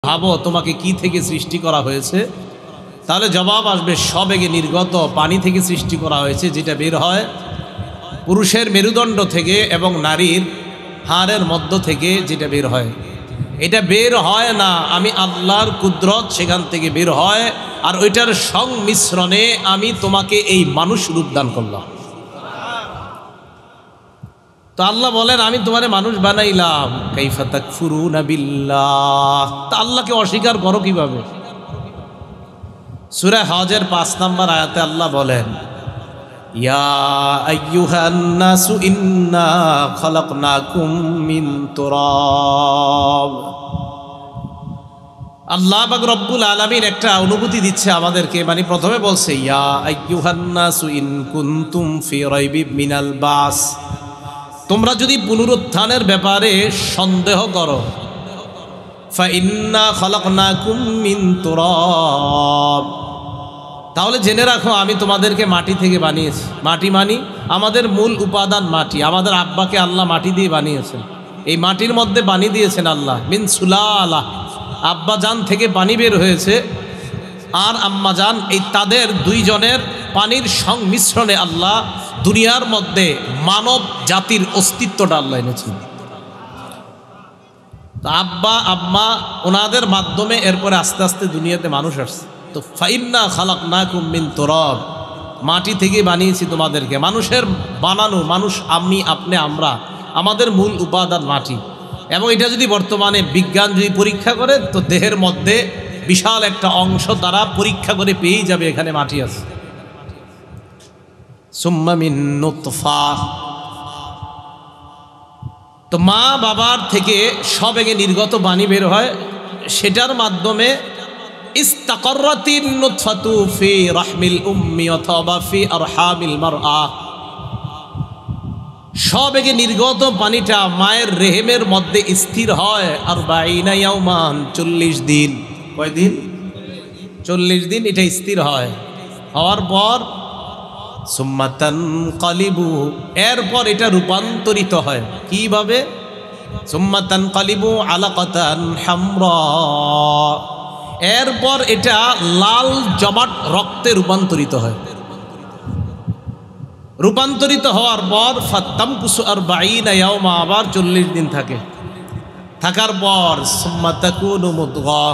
ভাবো তোমাকে কি থেকে সৃষ্টি করা হয়েছে, তাহলে জবাব আসবে সবেগে নির্গত পানি থেকে সৃষ্টি করা হয়েছে, যেটা বের হয় পুরুষের মেরুদণ্ড থেকে এবং নারীর হাড়ের মধ্য থেকে, যেটা বের হয়। এটা বের হয় না, আমি আল্লাহর কুদরত সেখান থেকে বের হয়, আর ওইটার সংমিশ্রণে আমি তোমাকে এই মানুষ রূপ দান করলাম। তো আল্লাহ বলেন আমি তোমারে মানুষ বানাইলাম, কাইফা তাকফুরুনা বিল্লাহ, তা আল্লাহকে অস্বীকার করো কিভাবে? সূরা হজের 5 নম্বর আয়াতে আল্লাহ বলেন, ইয়া আইয়ুহান নাসু ইন্না খালাকনাকুম মিন তুরাব। আল্লাহ পাক রব্বুল আলামিন একটা অনুভূতি দিচ্ছে আমাদেরকে, মানে প্রথমে বলছে ইয়া আইয়ুহান নাসু ইন কুনতুম ফি রাইবিম মিনাল বাস, তোমরা যদি পুনরুত্থানের ব্যাপারে সন্দেহ করো, ফাইন্না খালাকনাকুম মিন তুরাব, তাহলে জেনে রাখো আমি তোমাদেরকে মাটি থেকে বানিয়েছি। মাটি মানি আমাদের মূল উপাদান মাটি, আমাদের আব্বাকে আল্লাহ মাটি দিয়ে বানিয়েছেন, এই মাটির মধ্যে পানি দিয়েছেন আল্লাহ। মিন সুলালা, আব্বা জান থেকে পানি বের হয়েছে আর আম্মা জান, এই তাদের দুইজনের পানির সংমিশ্রণে আল্লাহ দুনিয়ার মধ্যে মানব জাতির অস্তিত্বটা আল্লাহ এনেছেন। তো আব্বা আম্মা ওনাদের মাধ্যমে এরপরে আস্তে আস্তে দুনিয়াতে মানুষ আসছে। তো ফাইন্না খালাকনাকুম মিন তুরাব, মাটি থেকে বানিয়েছি তোমাদেরকে। মানুষের বানানো, মানুষ আমি আপনি আমরা, আমাদের মূল উপাদান মাটি। এবং এটা যদি বর্তমানে বিজ্ঞান যদি পরীক্ষা করে, তো দেহের মধ্যে বিশাল একটা অংশ তারা পরীক্ষা করে পেয়েই যাবে এখানে মাটি আছে। সুম্মা মিন নুতফা, তো মা বাবার থেকে সবেগে নির্গত পানি বের হয়, সেটার মাধ্যমে ইস্তাকাররাতিন নুতফাতু ফি রাহমিল উম্মি অথবা ফি আরহামিল মারআ, সবেগে নির্গত পানিটা মায়ের রেহেমের মধ্যে স্থির হয় 40 ইয়াওমান, 40 দিন। কয়দিন? 40 দিন এটা স্থির হয়। হওয়ার পর সুম্মা তানকালিবু, এরপর এটা রূপান্তরিত হয়। কিভাবে? সুম্মা তানকালিবু আলাকাতান হামরা, এরপর এটা লাল জমাট রক্তে রূপান্তরিত হয়। রূপান্তরিত হওয়ার পর ফাত্তামকুসু 40 ইয়াওমা, আবার 40 দিন থাকে। থাকার পর সুম্মা তাকুনু মুদগা,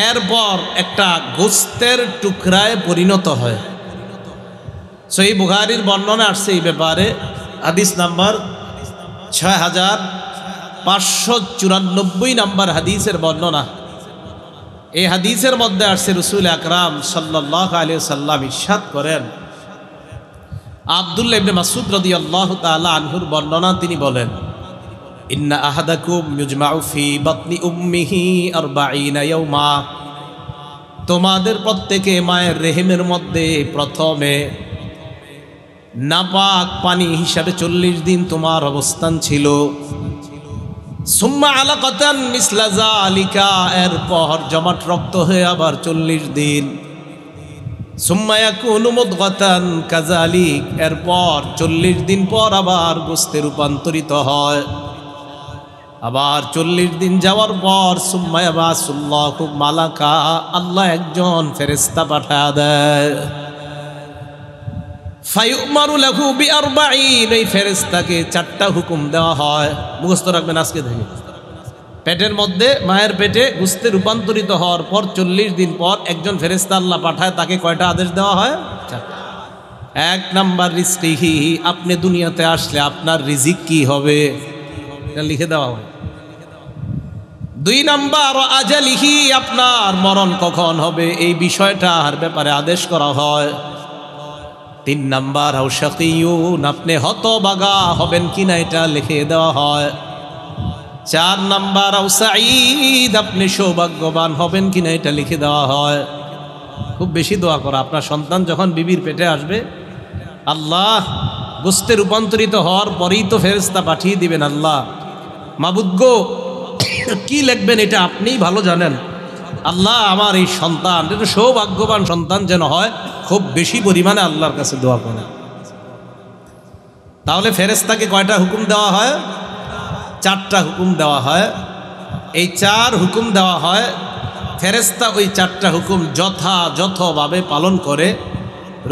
এরপর একটা গোস্তের টুকরায় পরিণত হয়। সহিহ বুখারীর বর্ণনা আসছে এই ব্যাপারে, হাদিস নাম্বার 6594 নম্বর হাদিসের বর্ণনা। এই হাদিসের মধ্যে আসছে রাসূল আকরাম সাল্লাল্লাহু আলাইহি সাল্লাম ইরশাদ করেন, আব্দুল্লাহ ইবনে মাসউদ রাদিয়াল্লাহু তাআলা আনহুর বর্ণনা, তিনি বলেন, ইন্না আহাদাকুম ইউজমাউ ফি বাতনি উম্মিহি 40 ইয়াওমা, তোমাদের প্রত্যেকে মায়ের রেহেমের মধ্যে প্রথমে নাপাক পানি হিসাবে 40 দিন তোমার অবস্থান ছিল। সুম্মা আলাকাতান মিসলা যালিকা, এরপর জমাট রক্ত হয়ে আবার 40 দিন। সুম্মা ইয়াকুনু মুদগাতান কাযালিক, এরপর 40 দিন পর আবার গোস্তে রূপান্তরিত হয়। আবার 40 দিন যাওয়ার পর সুম্মা ইয়াবাসুল্লাহু মালাকা, আল্লাহ একজন ফেরেশতা পাঠায় দেয়। ফায়ুমারু লাহু বি40, এই ফেরেশতাকে 4টা হুকুম দেওয়া হয়। মুখস্থ রাখবেন আজকে থেকে। পেটের মধ্যে মায়ের পেটে গোস্তে রূপান্তরিত হওয়ার পর 40 দিন পর একজন ফেরেশতা আল্লাহ পাঠায়, তাকে কয়টা আদেশ দেওয়া হয়? 4টা। 1 নাম্বার রিজকিহি, আপনি দুনিয়াতে আসলে আপনার রিজিক কি হবে এটা লিখে দেওয়া হয়। 2 নাম্বার আজালিহি, আপনার মরণ কখন হবে এই বিষয়টার ব্যাপারে আদেশ করা হয়। 3 নাম্বার আও শাকিয়ুন, আপনি হতভাগা হবেন কিনা এটা লিখে দেওয়া হয়। 4 নাম্বার আও সাঈদ, আপনি সৌভাগ্যবান হবেন কিনা এটা লিখে দেওয়া হয়। খুব বেশি দোয়া করা, আপনার সন্তান যখন বিবির পেটে আসবে, আল্লাহ গোস্তে রূপান্তরিত হওয়ার পরেই তো ফেরেশতা পাঠিয়ে দিবেন। আল্লাহ মাবুদ গো, কি লিখবেন এটা আপনিই ভালো জানেন। আল্লাহ আমার এই সন্তান এটা সৌভাগ্যবান সন্তান যেন হয়, খুব বেশি পরিমাণে আল্লাহর কাছে দোয়া করেন। তাহলে ফেরেশতাকে কয়টা হুকুম দেওয়া হয়? 4টা হুকুম দেওয়া হয়। এই 4 হুকুম দেওয়া হয়, ফেরেশতা ওই 4টা হুকুম যথাযথভাবে পালন করে।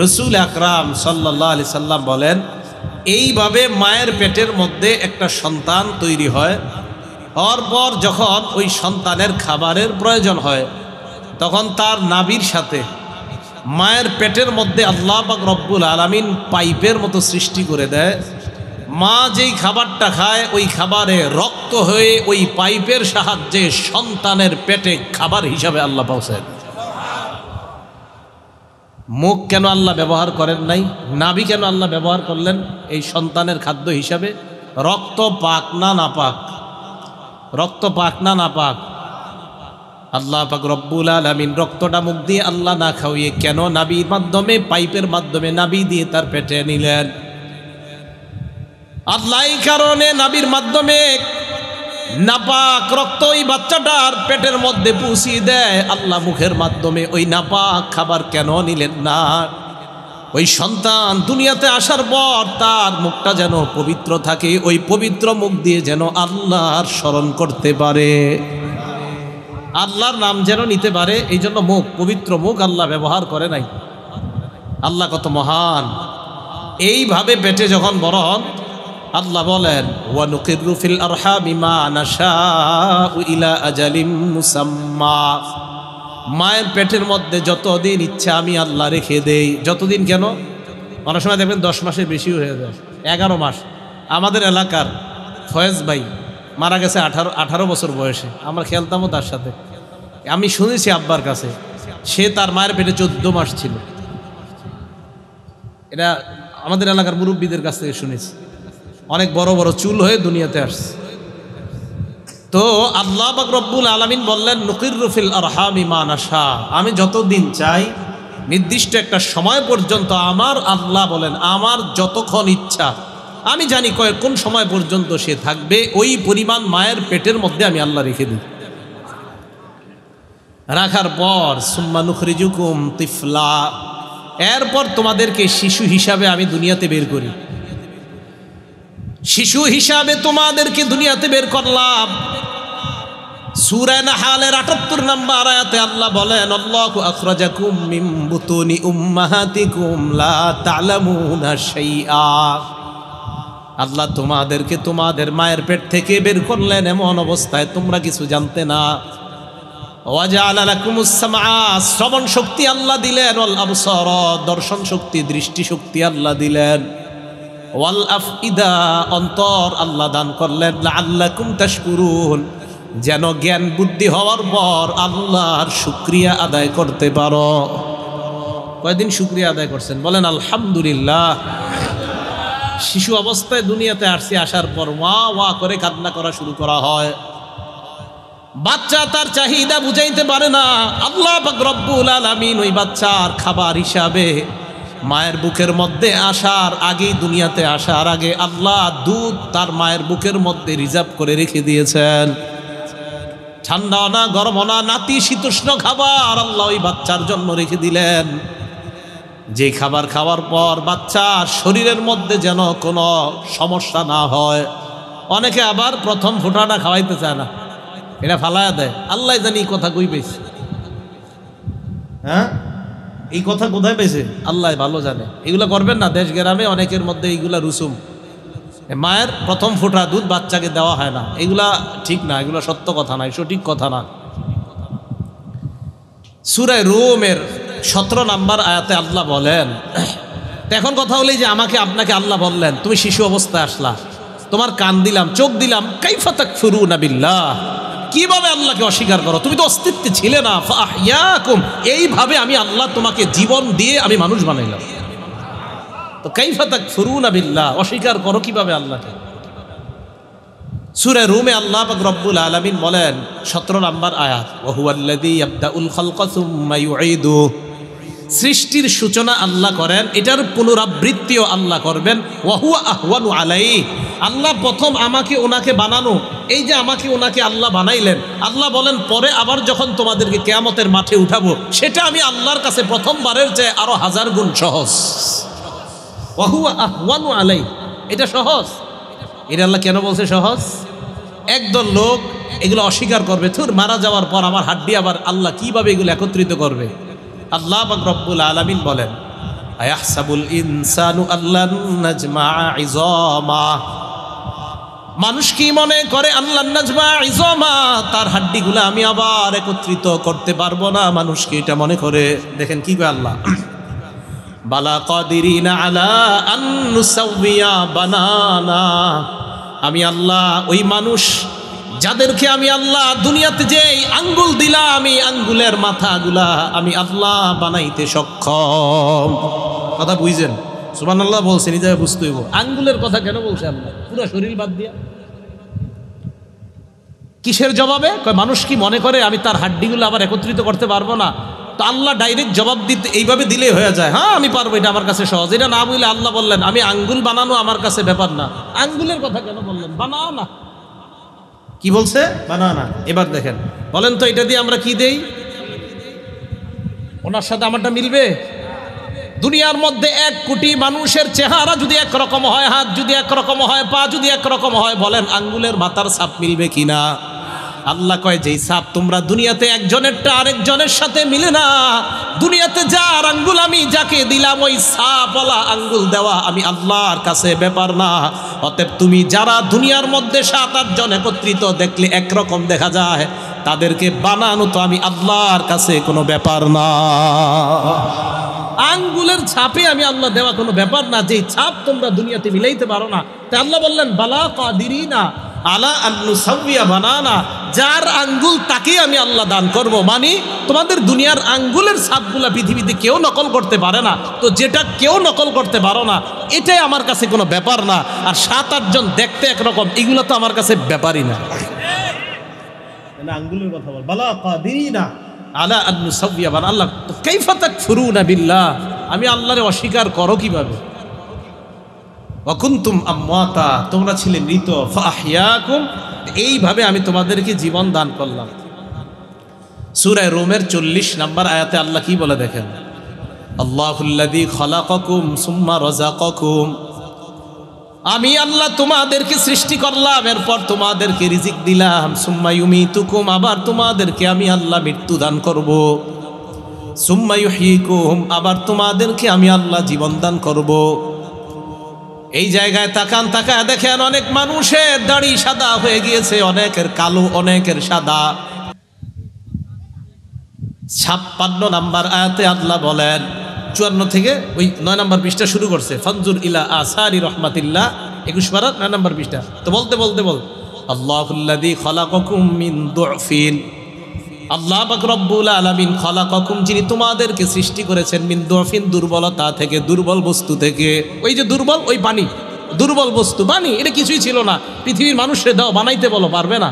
রসুল আকরাম সাল্লাল্লাহু আলাইহি সাল্লাম বলেন, এইভাবে মায়ের পেটের মধ্যে একটা সন্তান তৈরি হয়, হওয়ার পর যখন ওই সন্তানের খাবারের প্রয়োজন হয়, তখন তার নাভির সাথে মায়ের পেটের মধ্যে আল্লাহ পাক রব্বুল আলামিন পাইপের মতো সৃষ্টি করে দেয়। মা যেই খাবারটা খায় ওই খাবারে রক্ত হয়ে ওই পাইপের সাহায্যে সন্তানের পেটে খাবার হিসাবে আল্লাহ পৌঁছায়। মুখ কেন আল্লাহ ব্যবহার করেন নাই? নাভি কেন আল্লাহ ব্যবহার করলেন এই সন্তানের খাদ্য হিসাবে? রক্ত পাক না নাপাক? রক্ত পাক না নাপাক? আল্লাহ পাক রব্বুল আলামিন রক্তটা মুখ দিয়ে আল্লাহ না খাওয়িয়ে কেন নাভির মাধ্যমে, পাইপের মাধ্যমে নাভি দিয়ে তার পেটে নিলেন? আল্লাহ এই কারণে নাভির মাধ্যমে নাপাক রক্ত ওই বাচ্চাটার পেটের মধ্যে পৌঁছিয়ে দেয়। আল্লাহ মুখের মাধ্যমে ওই নাপাক খাবার কেন নিলেন না? ওই সন্তান দুনিয়াতে আসার পর তার মুখটা যেন পবিত্র থাকে, ওই পবিত্র মুখ দিয়ে যেন আল্লাহর স্মরণ করতে পারে, আল্লাহর নাম যেন নিতে পারে। এই জন্য মুখ, পবিত্র মুখ আল্লাহ ব্যবহার করে নাই। আল্লাহ কত মহান! এইভাবে পেটে যখন বড় হন, আল্লাহ বলেন ওয়া নুকিরু ফিল আরহামি মা নাশাউ ইলা আজালিম মুসাম্মা। মায়ের পেটের মধ্যে যতদিন ইচ্ছা আমি আল্লাহ রেখে দেই। যতদিন কেন? অনেক সময় দেখবেন 10 মাসের বেশি হয়ে যায়, 11 মাস। আমাদের এলাকার ফয়েজ ভাই মারা গেছে 18 বছর বয়সে। আমরা খেলতামও তার সাথে। আমি শুনেছি আব্বার কাছে, সে তার মায়ের পেটে 14 মাস ছিল। এটা আমাদের এলাকার মুরব্বীদের কাছ থেকে শুনেছি। অনেক বড় বড় চুল হয়ে দুনিয়াতে আসছে। তো আল্লাহ পাক রব্বুল আলামিন বললেন নুকিরু ফিল আরহামি মা নাশা। আমি যতদিন চাই, নির্দিষ্ট একটা সময় পর্যন্ত আমার আল্লাহ বলেন আমার যতক্ষণ ইচ্ছা, আমি জানি কোন সময় পর্যন্ত সে থাকবে, ওই পরিমাণ মায়ের পেটের মধ্যে আমি আল্লাহ রেখে দিই। রাখার পর সুম্মা নুখরিজুকুম তিফলা, এরপর তোমাদেরকে শিশু হিসাবে আমি দুনিয়াতে বের করি। শিশু হিসাবে তোমাদেরকে দুনিয়াতে বের করলাম। সূরা নাহালের ৭৮ নম্বর আয়াতে আল্লাহ বলেন আল্লাহু আখরাজাকুম মিন বুতুনি উম্মাহাতিকুম লা তা'লামুনা শাইআ। আল্লাহ তোমাদেরকে তোমাদের মায়ের পেট থেকে বের করলেন এমন অবস্থায় তোমরা কিছু জানতে না। ওয়া জাআলা লাকুমুস সামআ, শ্রবণ শক্তি আল্লাহ দিলেন, ওয়াল আবসারা, দর্শন শক্তি, দৃষ্টি শক্তি আল্লাহ দিলেন, ওয়াল আফইদা, অন্তর আল্লাহ দান করলেন, লাআল্লাকুম তাশকুরুন, যেন জ্ঞান বুদ্ধি হওয়ার পর আল্লাহর শুকরিয়া আদায় করতে পারো। কয়দিন শুকরিয়া আদায় করছেন? বলেন আলহামদুলিল্লাহ। শিশু অবস্থায় দুনিয়াতে আসছে, আসার পর ওয়া ওয়া করে কান্না করা শুরু করা হয়। বাচ্চা তার চাহিদা বুঝাইতে পারে না। আল্লাহ পাক রব্বুল আলামিন ওই বাচ্চার খাবার হিসাবে মায়ের বুকের মধ্যে আসার আগেই, দুনিয়াতে আসার আগে আল্লাহ দুধ তার মায়ের বুকের মধ্যে রিজার্ভ করে রেখে দিয়েছেন। ঠান্ডা না গরম না নাতিশীতোষ্ণ খাবার আল্লাহ ওই বাচ্চার জন্য রেখে দিলেন, যে খাবার খাওয়ার পর বাচ্চার শরীরের মধ্যে যেন কোনো সমস্যা না হয়। অনেকে আবার প্রথম ফোঁটাটা খাওয়াইতে চায় না, এটা ফালায়া দেয়। আল্লাহ জানি এই কথা কই পেয়েছে, হ্যাঁ এই কথা কোথায় পেয়েছে আল্লাহ ভালো জানে। এগুলো করবেন না। দেশ গ্রামে অনেকের মধ্যে এইগুলা রুসুম, মায়ের প্রথম ফোঁটা দুধ বাচ্চাকে দেওয়া হয় না, এগুলা ঠিক না, এগুলো সত্য কথা না, সঠিক কথা না। সূরা রুমের 17 নম্বর আয়াতে আল্লাহ বলেন, এখন কথা হলো যে আমাকে আপনাকে আল্লাহ বললেন তুমি শিশু অবস্থায় আসলা, তোমার কান দিলাম, চোখ দিলাম, কাইফা তাকফুরুনা বিল্লাহ, কিভাবে আল্লাহকে অস্বীকার করো? তুমি তো অস্তিত্বে ছিলে না। ফাআহইয়াকুম, এইভাবে আমি আল্লাহ তোমাকে জীবন দিয়ে আমি মানুষ বানাইলাম। তো কাইফা তাকফুরুনা বিল্লাহ, অস্বীকার করো কিভাবে আল্লাহকে? সূরা রুমে আল্লাহ পাক রব্বুল আলামিন বলেন 17 নম্বর আয়াত, ওয়া হুয়াল্লাযী ইয়াবদাউল খালকা সুম্মা ইউঈদু, সৃষ্টির সূচনা আল্লাহ করেন, এটার পুনরাবৃত্তিও আল্লাহ করবেন। ওয়া হুয়া আহওয়ানু আলাইহি, আল্লাহ প্রথম আমাকে ওনাকে বানানো, এই যে আমাকে ওনাকে আল্লাহ বানাইলেন, আল্লাহ বলেন পরে আবার যখন তোমাদেরকে কিয়ামতের মাঠে উঠাবো সেটা আমি আল্লাহর কাছে প্রথমবারের চেয়ে আরো 1000 গুণ সহজ। ওয়া হুয়া আহওয়ানু আলাইহি, এটা সহজ। এটা আল্লাহ কেন বলছে সহজ? একদল লোক এগুলো অস্বীকার করবে, থুর মারা যাওয়ার পর আমার হাড্ডি আবার আল্লাহ কিভাবে এগুলো একত্রিত করবে। আল্লাহ পাক রব্বুল আলামিন বলেন, আয়াহসাবুল ইনসানু আল্লান নাজমা ইযামা, মানুষ কি মনে করে আল্লান নাজমা ইযামা, তার হাড্ডিগুলো আমি আবার একত্রিত করতে পারবো না, মানুষ কি এটা মনে করে? দেখেন কি কয় আল্লাহ, বালা কাদিরিনা আলা আন নুসাউইয়া বানানা, আমি আল্লাহ ওই মানুষ যাদেরকে আমি আল্লাহ দুনিয়াতে যে আঙ্গুল দিলাম, এই আঙ্গুলের মাথাগুলা আমি আল্লাহ বানাইতে সক্ষম। কথা বুঝছেন? সুবহানাল্লাহ বলছেন, এই জায়গায় বুঝতে হইব আঙ্গুলের কথা কেন বলছে আল্লাহ, পুরো শরীর বাদ দিয়া। কিসের জবাবে? কয় মানুষ কি মনে করে আমি তার হাড্ডিগুলো আবার একত্রিত করতে পারবো না? তো আল্লাহ ডাইরেক্ট জবাব দিতে এইভাবে দিলেই হয়ে যায়, হ্যাঁ আমি পারবো, এটা আমার কাছে সহজ। এটা না বলে আল্লাহ বললেন আমি আঙ্গুল বানানো আমার কাছে ব্যাপার না। আঙ্গুলের কথা কেন বললেন? বানাও না। কি বলছে? বানাও না। এবার দেখেন, বলেন তো এটা দিয়ে আমরা কি দেই? ওনার সাথে আমারটা মিলবে? দুনিয়ার মধ্যে 1 কোটি মানুষের চেহারা যদি একরকম হয়, হাত যদি একরকম হয়, পা যদি একরকম হয়, বলেন আঙ্গুলের মাথার ছাপ মিলবে কিনা? আল্লাহ কয় যেই ছাপ তোমরা দুনিয়াতে একজনেরটা আরেকজনের সাথে মিলে না, দুনিয়াতে যার আঙ্গুল আমি যাকে দিলাম ওই ছাপওয়ালা আঙ্গুল দেওয়া আমি আল্লাহর কাছে ব্যাপার না। অতএব তুমি যারা দুনিয়ার মধ্যে 7-8 জন একত্রিত দেখলে একরকম দেখা যায়, তাদেরকে বানানো তো আমি আল্লাহর কাছে কোনো ব্যাপার না। আঙ্গুলের ছাপে আমি আল্লাহ দেওয়া কোনো ব্যাপার না, যেই ছাপ তোমরা দুনিয়াতে মিলাইতে পারো না। তাই আল্লাহ বললেন বালা কাদিরিনা আলা আন নুসাউইয়া বানানা, যার আঙ্গুল তাকে আমি আল্লাহ দান করব। মানে তোমাদের দুনিয়ার আঙ্গুলের ছাপগুলা পৃথিবীতে কেউ নকল করতে পারে না, তো যেটা কেউ নকল করতে পারো না এটাই আমার কাছে কোনো ব্যাপার না। আর 7-8 জন দেখতে একরকম, এগুলো তো আমার কাছে ব্যাপারই না। আঙ্গুলের কথা বল, বালা কাদিরিনা আলা আন নুসাউইয়া বানানা। আল্লাহ কাইফা তাকফুরুনা বিল্লাহ, আমি আল্লাহরে অস্বীকার করো কিভাবে? ওয়াকুনতুম আমওয়াতা, তোমরা ছিলে মৃত, ফাআহইয়াকুম, এইভাবে আমি তোমাদেরকে জীবন দান করলাম। সূরা রুমের 40 নম্বর আয়াতে আল্লাহ কি বলে দেখেন, আল্লাহুল্লাযী খালাকাকুম সুম্মা রাযাকাকুম, আমি আল্লাহ তোমাদেরকে সৃষ্টি করলাম, এরপর তোমাদেরকে রিজিক দিলাম, সুম্মা ইউমিতুকুম, আবার তোমাদেরকে আমি আল্লাহ মৃত্যু দান করব, সুম্মা ইউহয়িকুম, আবার তোমাদেরকে আমি আল্লাহ জীবন দান করব। এই জায়গায় তাকান, তাকায় দেখেন অনেক মানুষের দাড়ি সাদা হয়ে গিয়েছে, অনেকের কালো, অনেকের সাদা। 56 নম্বর আয়াতে আল্লাহ বলেন, 54 থেকে ওই 9 নম্বর পৃষ্ঠা শুরু করছে, ফানজুর ইলা আসারি রহমাতিল্লাহ, 21 পারা 9 নম্বর পৃষ্ঠা। তো বলতে আল্লাহুল্লাযী খালাকাকুম মিন দুফিন, আল্লাহ পাক রব্বুল আলামিন খালাকাকুম, যিনি তোমাদেরকে সৃষ্টি করেছেন, মিন দুফিন, দুর্বলতা থেকে, দুর্বল বস্তু থেকে। ওই যে দুর্বল, ওই পানি, দুর্বল বস্তু পানি, এটা কিছুই ছিল না, পৃথিবীর মানুষের দাও বানাইতে বলো, পারবে না।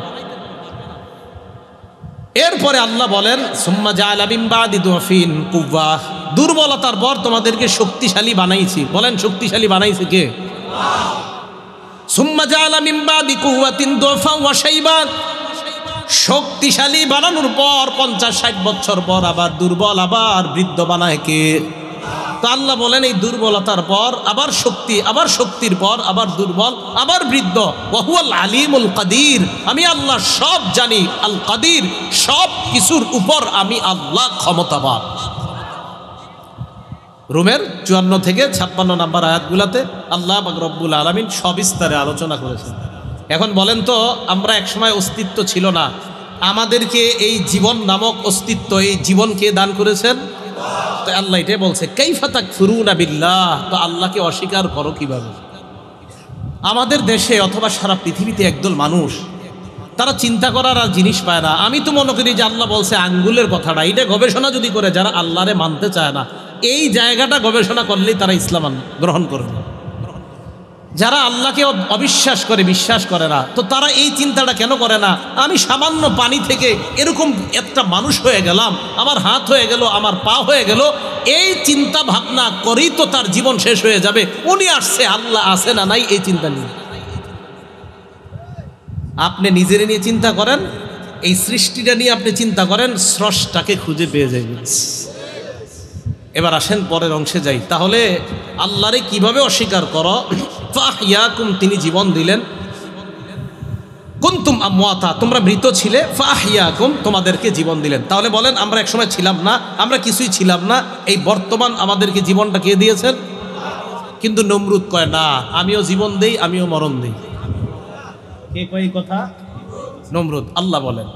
এরপরে আল্লাহ বলেন সুম্মা জাআলা মিন বাদি দুফিন কুওয়া, দুর্বলতার পর তোমাদেরকে শক্তিশালী বানাইছি। বলেন শক্তিশালী বানাইছে কে? সুম্মা জাআলা মিন বাদি কুওয়াতিন দুফা ওয়া শাইবান, শক্তিশালী বানানোর পর 50-60 বছর পর আবার দুর্বল, আবার বৃদ্ধ বানায় কে? তো আল্লাহ বলেন এই দুর্বলতার পর আবার শক্তি, আবার শক্তির পর আবার দুর্বল, আবার বৃদ্ধ। ওয়া হুয়াল আলিমুল কাদির, আমি আল্লাহ সব জানি, আল কাদির, সব কিছুর উপর আমি আল্লাহ ক্ষমতাবান। রুমের 54 থেকে 56 নম্বর আয়াতগুলোতে আল্লাহ পাক রব্বুল আলামিন সবিস্তারে আলোচনা করেছেন। এখন বলেন তো, আমরা একসময় অস্তিত্ব ছিল না, আমাদেরকে এই জীবন নামক অস্তিত্ব, এই জীবনকে দান করেছেন তো আল্লাহ এটাই বলছে কাইফা তাকফুরুনা বিল্লাহ, তো আল্লাহকে অস্বীকার করো কিভাবে? আমাদের দেশে অথবা সারা পৃথিবীতে একদল মানুষ, তারা চিন্তা করার আর জিনিস পায় না। আমি তো মনে করি যে আল্লাহ বলছে আঙ্গুলের কথাটা, এটা গবেষণা যদি করে, যারা আল্লাহরে মানতে চায় না, এই জায়গাটা গবেষণা করলেই তারা ইসলাম গ্রহণ করবে। যারা আল্লাহকে অবিশ্বাস করে, বিশ্বাস করে না, তো তারা এই চিন্তাটা কেন করে না? আমি সামান্য পানি থেকে এরকম একটা মানুষ হয়ে গেলাম, আমার হাত হয়ে গেল, আমার পা হয়ে গেল, এই চিন্তা ভাবনা করেই তো তার জীবন শেষ হয়ে যাবে। উনি আসছে, আল্লাহ আছে না নাই, এই চিন্তা নিয়ে আপনি নিজের নিয়ে চিন্তা করেন, এই সৃষ্টিটা নিয়ে আপনি চিন্তা করেন, স্রষ্টাকে খুঁজে পেয়ে যাবেন। এবার আসেন পরের অংশে যাই। তাহলে আল্লাহরে কিভাবে অস্বীকার করো? ফাহইয়াকুম, তিনি জীবন দিলেন। কুনতুম আমওয়াতা, তোমরা মৃত ছিলে, ফাহিয়াকুম, তোমাদেরকে জীবন দিলেন। তাহলে বলেন আমরা একসময় ছিলাম না, আমরা কিছুই ছিলাম না, এই বর্তমান আমাদেরকে জীবনটা কে দিয়েছেন? কিন্তু নমরুদ কয় না, আমিও জীবন দেই, আমিও মরণ দেই। কে কয় এই কথা? নমরুদ। আল্লাহ বলেন,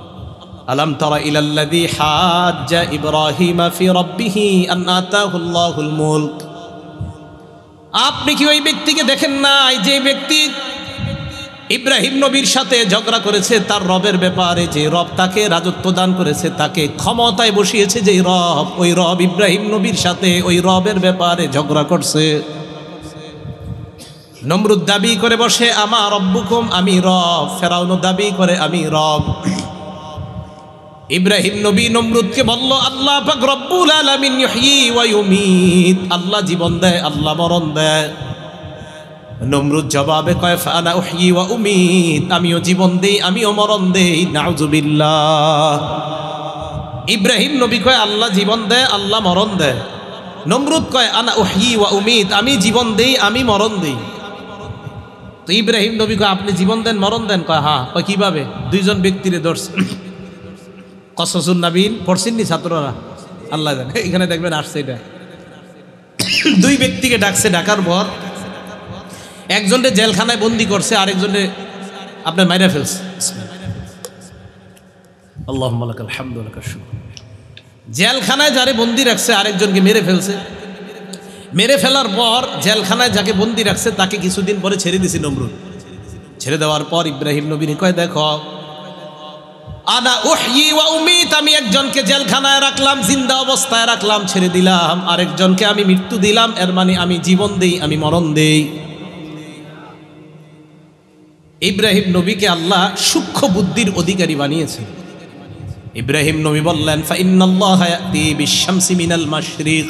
আলাম তারা ইলাল্লাযী হাজ্জা ইব্রাহিমা ফি রাব্বিহি আন আতাহুল্লাহুল মুলক। আপনি কি ওই ব্যক্তিকে দেখেন নাই যে ব্যক্তি ইব্রাহিম নবীর সাথে ঝগড়া করেছে তার রবের ব্যাপারে, যে রব তাকে রাজত্ব দান করেছে, তাকে ক্ষমতায় বসিয়েছে, যে রব, ওই রব ইব্রাহিম নবীর সাথে ওই রবের ব্যাপারে ঝগড়া করছে। নমরুদ দাবি করে বসে আমা রব্বুকুম, আমি রব। ফেরাউন দাবি করে আমি রব। ইব্রাহিম নবী নমরুদকে বলল, আল্লাহ পাক রব্বুল আলামিন ইহয়ী ওয়া ইউমীত, আল্লাহ জীবন দেয়, আল্লাহ মরণ দেয়। নমরুদ জবাবে কয় ফানা উহয়ী ওয়া উমীত, আমিও জীবন দেই, আমিও মরণ দেই। নাউযুবিল্লাহ। ইব্রাহিম নবী কয় আল্লাহ জীবন দেয়, আল্লাহ মরণ দেয়। নমরুদ কয় আনা উহয়ী ওয়া উমীত, আমি জীবন দেই, আমি মরণ দেই। তো ইব্রাহিম নবী কয় আপনি জীবন দেন, মরণ দেন? কয় হ্যাঁ। কয় কিভাবে? দুইজন ব্যক্তিরে ধরছে। কসসুন নবীন পড়ছেননি ছাত্ররা? আল্লাহ জানে, এখানে দেখবেন আসছে এটা। দুই ব্যক্তিকে ডাকছে, ডাকার পর একজনকে জেলখানায় বন্দি করছে, আরেকজনে আপনার মাইরা ফেলছে। আল্লাহুম্মা লাকাল হামদু ওয়া লাকাশ শুকর। জেলখানায় যারে বন্দি রাখছে আরেকজনকে মেরে ফেলছে। মেরে ফেলার পর জেলখানায় যাকে বন্দি রাখছে তাকে কিছুদিন পরে ছেড়ে দিয়েছে নমরুদ। ছেড়ে দেওয়ার পর ইব্রাহিম নবীর কয় দেখো আনা উহয়ী ওয়া উমীত, আমি একজনকে জেলখানায় রাখলাম, জিন্দা অবস্থায় রাখলাম, ছেড়ে দিলাম। আরেকজনকে আমি মৃত্যু দিলাম, এর মানে আমি জীবন দেই, আমি মরণ দেই। ইব্রাহিম নবীকে আল্লাহ সূক্ষ্ম বুদ্ধির অধিকারী বানিয়েছেন। ইব্রাহিম নবী বললেন ফাইন্নাল্লাহা ইয়াতি বিশ-শামসি মিনাল মাশরিক,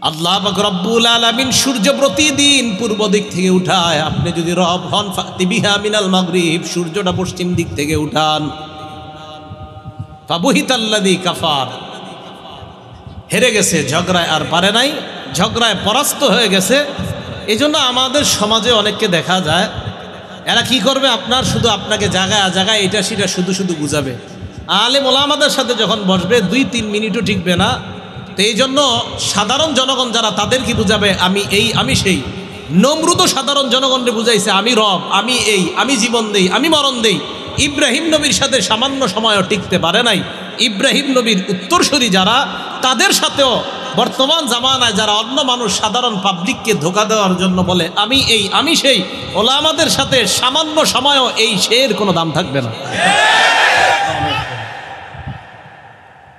আল্লাহ পাক রব্বুল আলামিন সূর্য প্রতিদিন পূর্ব দিক থেকে উঠায়। আপনি যদি রব হন ফাতি বিহা মিনাল মাগরিব, সূর্যটা পশ্চিম দিক থেকে উঠান। ফাবুহিতাল্লাযী কাফার, হেরে গেছে, ঝগড়ায় আর পারে নাই, ঝগড়ায় পরাস্ত হয়ে গেছে। এই জন্য আমাদের সমাজে অনেককে দেখা যায় এরা কি করবে, আপনার শুধু আপনাকে জায়গায় জায়গায় এটা সেটা শুধু শুধু বুঝাবে। আলেম ওলামাদের সাথে যখন বসবে 2-3 মিনিটও টিকবে না। তো এই জন্য সাধারণ জনগণ যারা, তাদের কি বুঝাবে আমি এই আমি সেই। নমরুদও সাধারণ জনগণকে বুঝাইছে আমি রব, আমি এই, আমি জীবন দেই, আমি মরণ দেই। ইব্রাহিম নবীর সাথে সামান্য সময়ও টিকতে পারে নাই। ইব্রাহিম নবীর উত্তরসূরি যারা, তাদের সাথেও বর্তমান জামানায় যারা অন্য মানুষ সাধারণ পাবলিককে ধোঁকা দেওয়ার জন্য বলে আমি এই, আমি সেই, ওলামাদের সাথে সামান্য সময়ও এই শের কোনো দাম থাকবে না।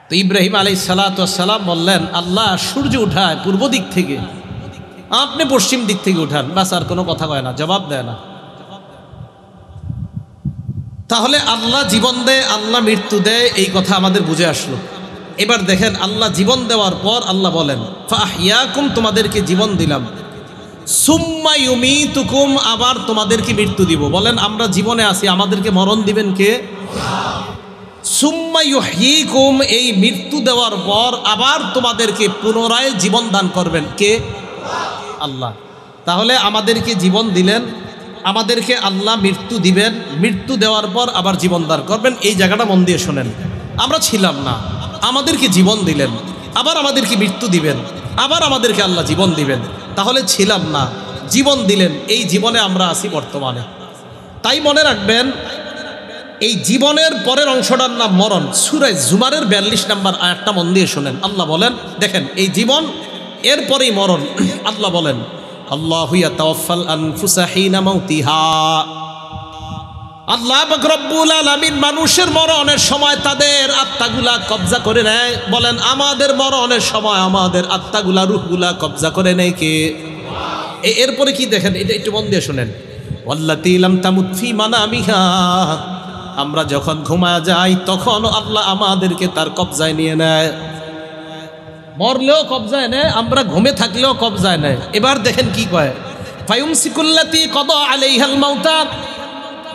তো ইব্রাহিম আলাইহিস সালাতু ওয়াস সালাম বললেন আল্লাহ সূর্য উঠায় পূর্ব দিক থেকে, আপনি পশ্চিম দিক থেকে উঠান। বাস, আর কোনো কথা কয় না, জবাব দেয় না। তাহলে আল্লাহ জীবন দেয়, আল্লাহ মৃত্যু দেয়, এই কথা আমাদের বুঝে আসলো। এবার দেখেন আল্লাহ জীবন দেওয়ার পর আল্লাহ বলেন ফাহিয়াকুম, তোমাদেরকে জীবন দিলাম, সুম্মা ইউমীতুকুম, আবার তোমাদেরকে মৃত্যু দিব। বলেন আমরা জীবনে আছি, আমাদেরকে মরণ দিবেন কে? সুম্মা ইউহয়ীকুম, এই মৃত্যু দেওয়ার পর আবার তোমাদেরকে পুনরায় জীবন দান করবেন কে? আল্লাহ। তাহলে আমাদেরকে জীবন দিলেন, আমাদেরকে আল্লাহ মৃত্যু দিবেন, মৃত্যু দেওয়ার পর আবার জীবন দান করবেন। এই জায়গাটা মন দিয়ে শোনেন। আমরা ছিলাম না, আমাদেরকে জীবন দিলেন, আবার আমাদেরকে মৃত্যু দিবেন, আবার আমাদেরকে আল্লাহ জীবন দিবেন। তাহলে ছিলাম না, জীবন দিলেন, এই জীবনে আমরা আছি বর্তমানে। তাই মনে রাখবেন এই জীবনের পরের অংশটার নাম মরণ। সূরা জুমারের 42 নম্বর আয়াতটা মন দিয়ে শোনেন। আল্লাহ বলেন দেখেন এই জীবন, এরপরেই মরণ। আল্লাহ বলেন আল্লাহু ইয়াতাওয়াফাল আনফুসা হিনা মাউতিহা, আল্লাহ পাক রব্বুল আলামিন মানুষের মরণের সময় তাদের আত্মাগুলা কবজা করে নেয়। বলেন আমাদের মরণের সময় আমাদের আত্মাগুলা, রূহগুলা কবজা করে নেয় কে? এরপরে কি দেখেন, এটা একটু মন দিয়ে শোনেন। ওয়াল্লাতী লাম তামুত ফী মানামিহা, আমরা যখন ঘুমায় যাই তখন আল্লাহ আমাদেরকে তার কবজায় নিয়ে নেয়। মরলেও কবজায় নেয়, আমরা ঘুমে থাকলেও কবজায় নেয়। এবার দেখেন কি কয়, ফায়ুমসিকুল্লাতী কাদা আলাইহাল মাউতা,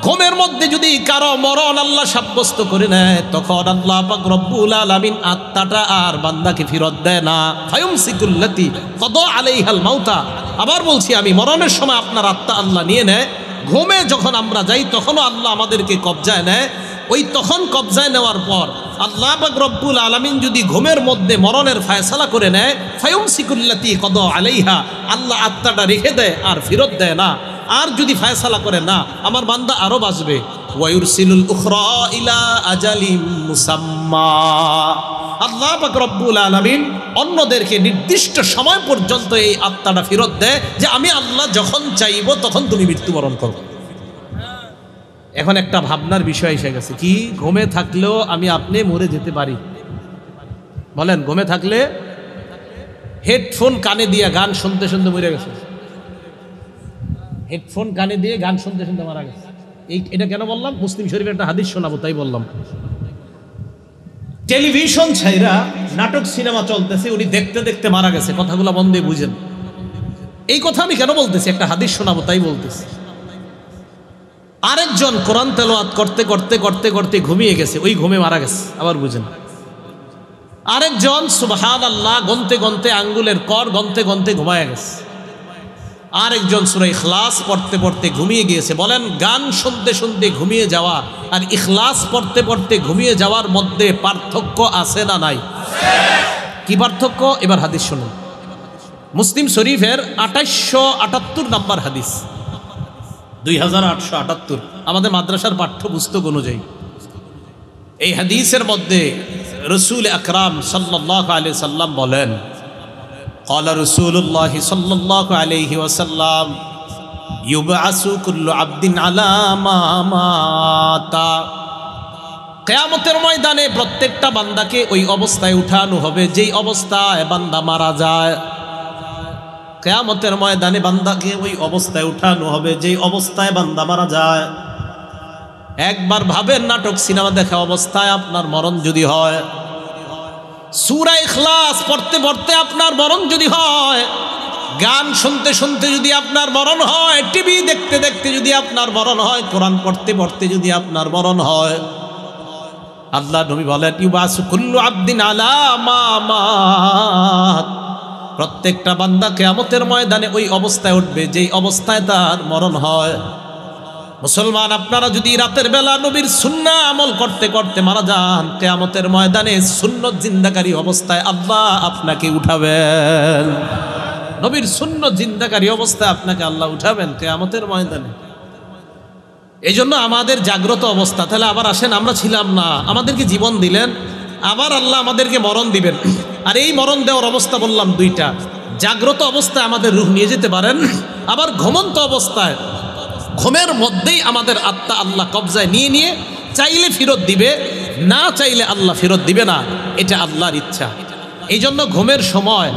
ঘুমের মধ্যে যদি কারো মরণ আল্লাহ সাব্যস্ত করে নেয় তখন আল্লাহ পাক রব্বুল আলামিন আত্মাটা আর বান্দাকে ফেরত দেয় না। ফায়ুমসিকুল্লাতী কাদা আলাইহাল মাউতা, আবার বলছি আমি, মরণের সময় আপনার আত্মা আল্লাহ নিয়ে নেয়। ঘুমে যখন আমরা যাই তখনও আল্লাহ আমাদেরকে কবজায় নেয়। ওই তখন কবজায় নেওয়ার পর আল্লাহ পাক রব্বুল আলামিন যদি ঘুমের মধ্যে মরণের ফায়সালা করে নেয়, ফায়ুমসিকুল্লাতি কদা আলাইহা, আল্লাহ আত্মাটা রেখে দেয় আর ফেরত দেয় না। আর যদি ফায়সালা করে না আমার বান্দা আরো বাঁচবে, ওয়ায়ুরসিলুল উখরা ইলা আজালিম মুসাম্মা, আল্লাহ পাক রব্বুল আলামিন অন্যদেরকে নির্দিষ্ট সময় পর্যন্ত এই আত্মাটা ফেরত দেয় যে আমি আল্লাহ যখন চাইব তখন তুমি মৃত্যুবরণ করবে। এখন একটা ভাবনার বিষয় এসে গেছে, কি ঘুমে থাকলেও আমি আপনি মরে যেতে পারি? বলেন, ঘুমে থাকলে হেডফোন কানে দিয়ে গান শুনতে শুনতে মরে গেছে, হেডফোন কানে দিয়ে গান শুনতে শুনতে মারা গেছে। এটা কেন বললাম? মুসলিম শরীফের একটা হাদিস শোনাবো তাই বললাম। টেলিভিশন ছাইরা নাটক সিনেমা চলতেছে, উনি দেখতে দেখতে মারা গেছে। কথাগুলো মন দিয়ে বুঝেন। এই কথা আমি কেন বলতেছি? একটা হাদিস শোনাবো তাই বলতেছি। আরেকজন কোরআন তেলাওয়াত করতে করতে করতে করতে ঘুমিয়ে গেছে, ওই ঘুমে মারা গেছে। আবার বুঝেন, আরেকজন সুবহানাল্লাহ গনতে গনতে আঙ্গুলের কর গনতে গনতে ঘুমায় গেছে। আরেকজন সূরা ইখলাস পড়তে পড়তে ঘুমিয়ে গিয়েছে। বলেন, গান শুনতে শুনতে ঘুমিয়ে যাওয়া আর ইখলাস পড়তে পড়তে ঘুমিয়ে যাওয়ার মধ্যে পার্থক্য আছে না নাই? কি পার্থক্য? এবার হাদিস শুনুন। মুসলিম শরীফের 2878 নম্বর হাদিস, 2878 আমাদের মাদ্রাসার পাঠ্যপুস্তক অনুযায়ী। এই হাদিসের মধ্যে রাসূল আকরাম সাল্লাল্লাহু আলাইহি সাল্লাম বলেন, قال رسول الله صلى الله عليه وسلم يبعث كل عبد على ما مات, কিয়ামতের ময়দানে প্রত্যেকটা বান্দাকে ওই অবস্থায় উঠানো হবে যেই অবস্থায় বান্দা মারা যায়। কিয়ামতের ময়দানে বান্দাকে ওই অবস্থায় উঠানো হবে যেই অবস্থায় বান্দা মারা যায়। একবার ভাবেন, নাটক সিনেমা দেখা অবস্থায় আপনার মরণ যদি হয়, সূরা ইখলাস পড়তে পড়তে আপনার মরণ যদি হয়, গান শুনতে শুনতে যদি আপনার মরণ হয়, টিভি দেখতে দেখতে যদি আপনার মরণ হয়, কোরআন পড়তে পড়তে যদি আপনার মরণ হয়, আল্লাহ নবী বলেন ইউবাসু কুল্লু আবদিন আলা মা মাত, প্রত্যেকটা বান্দা কিয়ামতের ময়দানে ওই অবস্থায় উঠবে যেই অবস্থায় তার মরণ হয়। মুসলমান, আপনারা যদি রাতের বেলা নবীর সুন্নাহ আমল করতে করতে মারা যান, কিয়ামতের ময়দানে সুন্নত জিন্দাকারী অবস্থায় আল্লাহ আপনাকে উঠাবেন। নবীর সুন্নত জিন্দাকারী অবস্থায় আপনাকে আল্লাহ উঠাবেন কিয়ামতের ময়দানে। এই জন্য আমাদের জাগ্রত অবস্থা। তাহলে আবার আসেন, আমরা ছিলাম না, আমাদেরকে জীবন দিলেন, আবার আল্লাহ আমাদেরকে মরণ দিবেন। আর এই মরণ দেওয়ার অবস্থা বললাম দুইটা। জাগ্রত অবস্থায় আমাদের রূহ নিয়ে যেতে পারেন, আবার ঘুমন্ত অবস্থায় ঘুমের মধ্যেই আমাদের আত্মা আল্লাহ কবজায় নিয়ে নিয়ে চাইলে ফেরত দিবে, না চাইলে আল্লাহ ফেরত দিবে না। এটা আল্লাহর ইচ্ছা। এই জন্য ঘুমের সময়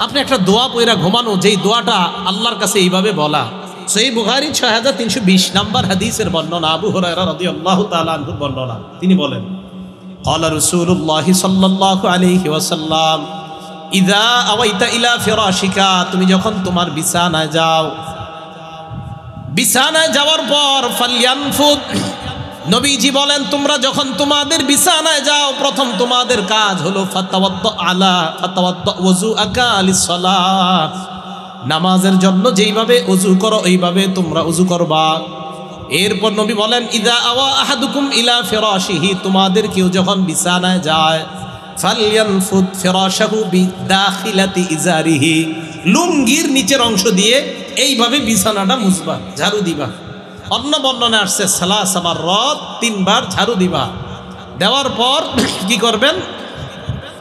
আপনি একটা দোয়া পয়রা ঘুমানো, যেই দোয়াটা আল্লাহর কাছে এইভাবে বলা। সহিহ বুখারী 6320 নম্বর হাদিসের বর্ণনা, আবু হুরায়রা রাদিয়াল্লাহু তাআলা আনহুর বর্ণনা। তিনি বলেন, ক্বালা রাসূলুল্লাহ সাল্লাল্লাহু আলাইহি ওয়াসাল্লাম ইযা আওয়াইতা ইলা ফিরাশিকা, তুমি যখন তোমার বিছানায় যাও, বিছানায় যাওয়ার পর ফালয়ানফুদ, নবীজি বলেন তোমরা যখন তোমাদের বিছানায় যাও প্রথম তোমাদের কাজ হলো ফাতাওয়াদ্দা ওযুআকা লিস-সালাত, নামাজের জন্য যেইভাবে ওযু করো এইভাবে তোমরা ওযু করবা। এরপর নবী বলেন ইযা আওয়া আহাদুকুম ইলা ফিরাশিহি, তোমাদের কেউ যখন বিছানায় যায়, ফালয়ানফুদ ফিরাশাহু বিদাখিলাতি ইজারিহি, লুঙ্গির নিচের অংশ দিয়ে এইভাবে বিছানাটা মুছবা, ঝাড়ু দিবা। অন্য বর্ণনা আসছে সালাসা মাররাত, 3 বার ঝাড়ু দিবা। দেওয়ার পর কি করবেন?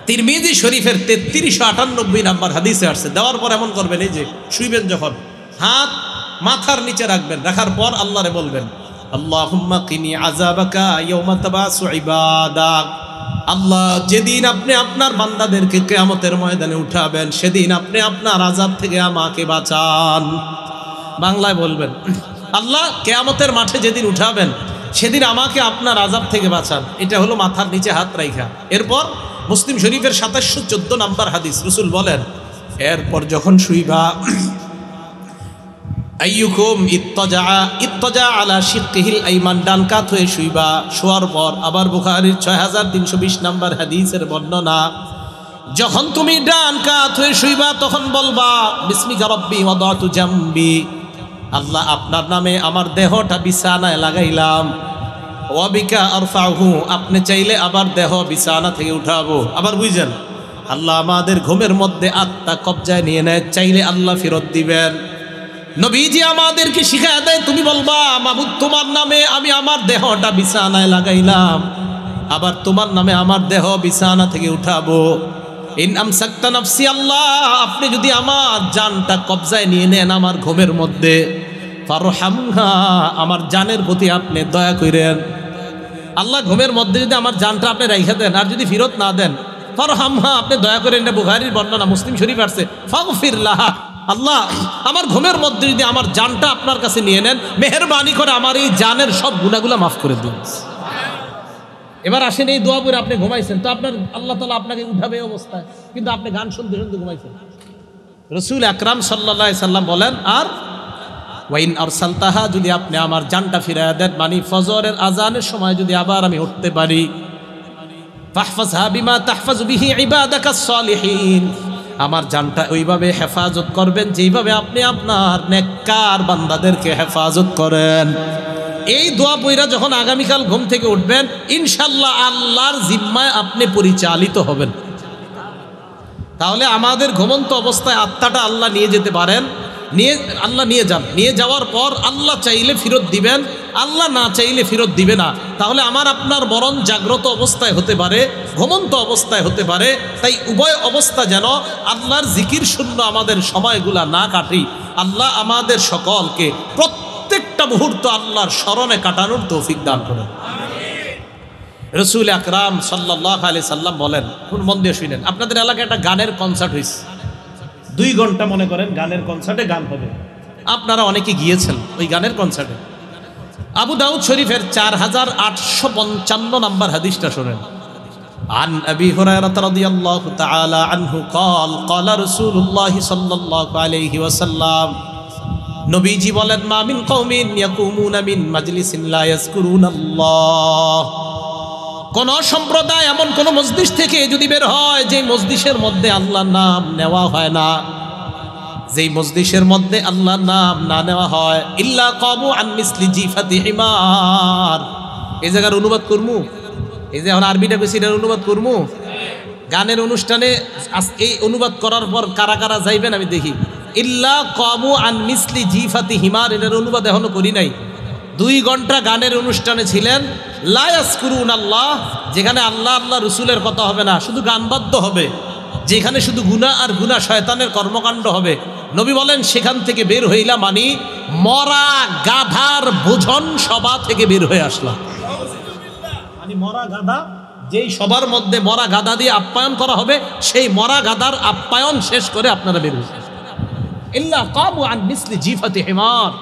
তিরমিজি শরীফের 3398 নম্বর হাদিসে আসছে, দেওয়ার পর এমন করবেন, এই যে শুইবেন যখন হাত মাথার নিচে রাখবেন, রাখার পর আল্লাহরে বলবেন আল্লাহুম্মা কিনি আযাবাকা ইয়াওমা তাবাসু ইবাদাক, আল্লাহ যেদিন আপনি আপনার বান্দাদেরকে কিয়ামতের ময়দানে উঠাবেন সেদিন আপনি আপনার আযাব থেকে আমাকে বাঁচান। বাংলায় বলবেন, আল্লাহ কিয়ামতের মাঠে যেদিন উঠাবেন সেদিন আমাকে আপনার আযাব থেকে বাঁচান। এটা হলো মাথার নিচে হাত রাখা। এরপর মুসলিম শরীফের 2714 নম্বর হাদিস, রাসূল বলেন এরপর যখন শুইবা, আইয়ুকুম ইত্তাজা আলা শিক্কিহিল আইমান, ডান কাত হয়ে শুইবা। শোয়ার পর আবার বুখারীর 6320 নম্বর হাদিসের বর্ণনা, যখন তুমি ডান কাত হয়ে শুইবা তখন বলবা বিসমিকা রাব্বি ওয়াদাতু জামবি, আল্লাহ আপনার নামে আমার দেহটা বিছানায় লাগাইলাম, ওয়াবিকা আরফাহু, আপনি চাইলে আবার দেহ বিছানা থেকে উঠাবো। আবার বুঝছেন, আল্লাহ আমাদের ঘুমের মধ্যে আত্মা কবজায় নিয়ে নেয়, চাইলে আল্লাহ ফেরত দিবেন। নবীজি আমাদেরকে শিখায় দেয়, তুমি বলবা মাবুদ তোমার নামে আমি আমার দেহটা বিছানায় লাগাইলাম, আবার তোমার নামে আমার দেহ বিছানা থেকে উঠাবো। ইন আমসাকতা নাফসি, আল্লাহ আপনি যদি আমার জানটা কবজায় নিয়ে নেন আমার ঘুমের মধ্যে, ফারহামহা, আমার জানের প্রতি আপনি দয়া করেন। আল্লাহ ঘুমের মধ্যে যদি আমার জানটা আপনি রাইখা দেন আর যদি ফেরত না দেন, ফারহামহা, আপনি দয়া করেন। এটা বুখারীর বর্ণনা, মুসলিম শরীফ আসছে, ফাগফির লাহা, আল্লাহ আমার ঘুমের মধ্যে যদি আমার জানটা আপনার কাছে নিয়ে নেন, মেহেরবানি করে আমার এই জানের সব গুনাহগুলো মাফ করে দিন। এবার আসেন, এই দোয়া পড়ে আপনি ঘুমাইছেন, তো আপনার আল্লাহ তাআলা আপনাকে উঠাবে এই অবস্থায়, কিন্তু আপনি গান শুনতে শুনতে ঘুমাইছেন। রাসূল আকরাম সাল্লাল্লাহু আলাইহি সাল্লাম বলেন, আর ওয়াইন আরসালতাহা, যদি আপনি আমার জানটা ফিরাইয়া দেন, মানে ফজরের আজানের সময় যদি আবার আমি উঠতে পারি, ফাহফাজহা বিমা তাহফাজু বিহি ইবাদাকাস সালিহিন, আমার জানটা ওইভাবে হেফাজত করবেন যেইভাবে আপনি আপনার নেককার বান্দাদেরকে হেফাজত করেন। এই দোয়া পয়রা যখন আগামীকাল ঘুম থেকে উঠবেন, ইনশাল্লাহ আল্লাহর জিম্মায় আপনি পরিচালিত হবেন। তাহলে আমাদের ঘুমন্ত অবস্থায় আত্মাটা আল্লাহ নিয়ে যেতে পারেন, আল্লাহ নিয়ে যান, নিয়ে যাওয়ার পর আল্লাহ চাইলে ফেরত দিবেন, আল্লাহ না চাইলে ফেরত দিবে না। তাহলে আমার আপনার মরণ জাগ্রত অবস্থায় হতে পারে, ঘুমন্ত অবস্থায় হতে পারে। তাই উভয় অবস্থা যেন আল্লাহর জিকির শূন্য আমাদের সময়গুলা না কাটি। আল্লাহ আমাদের সকলকে প্রত্যেকটা মুহূর্ত আল্লাহর স্মরণে কাটানোর তৌফিক দান করেন। রাসূল আকরাম সাল্লাল্লাহু আলাইহি সাল্লাম বলেন, কোন মন দিয়ে শুনেন, আপনাদের এলাকায় একটা গানের কনসার্ট হয়েছে, 2 ঘন্টা মনে করেন গানের কনসার্টে গান হবে, আপনারা অনেকে গিয়েছেন ওই গানের কনসার্টে। আবু দাউদ শরীফের 4855 নম্বর হাদিসটা শুনেন। আন আবি হুরায়রা রাদিয়াল্লাহু তাআলা আনহু قال قال رسول الله صلى الله عليه وسلم, নবীজি বলেন, মা মিন কওমিন ইয়াকুমুনা মিন মাজলিসিন লা ইয়াজকুরুনাল্লাহ, কোন সম্প্রদায় এমন কোন মজলিস থেকে যদি বের হয় যে মজলিসের মধ্যে আল্লাহর নাম নেওয়া হয় না, যেই মজলিসের মধ্যে আল্লাহর নাম না নেওয়া হয়, ইল্লা কামু আন মিসলি জিফাতি হিমার, এই জায়গার অনুবাদ করমু, এই যে এখন আরবিটা কইছি এর অনুবাদ করমু। গানের অনুষ্ঠানে এই অনুবাদ করার পর কারা কারা যাইবেন আমি দেখি। ইল্লা কামু আন মিসলি জিফাতি হিমার, এর অনুবাদ এখনো করি নাই। 2 ঘন্টা গানের অনুষ্ঠানে ছিলেন, লা ইয়াজকুরুনাল্লাহ, যেখানে আল্লাহ আল্লাহ রসুলের কথা হবে না, শুধু গানবাদ্য হবে, যেখানে শুধু গুনাহ আর গুনাহ শয়তানের কর্মকাণ্ড হবে। নবী বলেন, সেখান থেকে বের হইলা মানে মরা গাধার ভোজন সভা থেকে বের হয়ে আসলাম। মানে মরা গাধা, যেই সবার মধ্যে মরা গাধা দিয়ে আপ্যায়ন করা হবে, সেই মরা গাধার আপ্যায়ন শেষ করে আপনারা বের হয়েছে। ইল্লা কামু আন মিসলি জিফাতি হিমার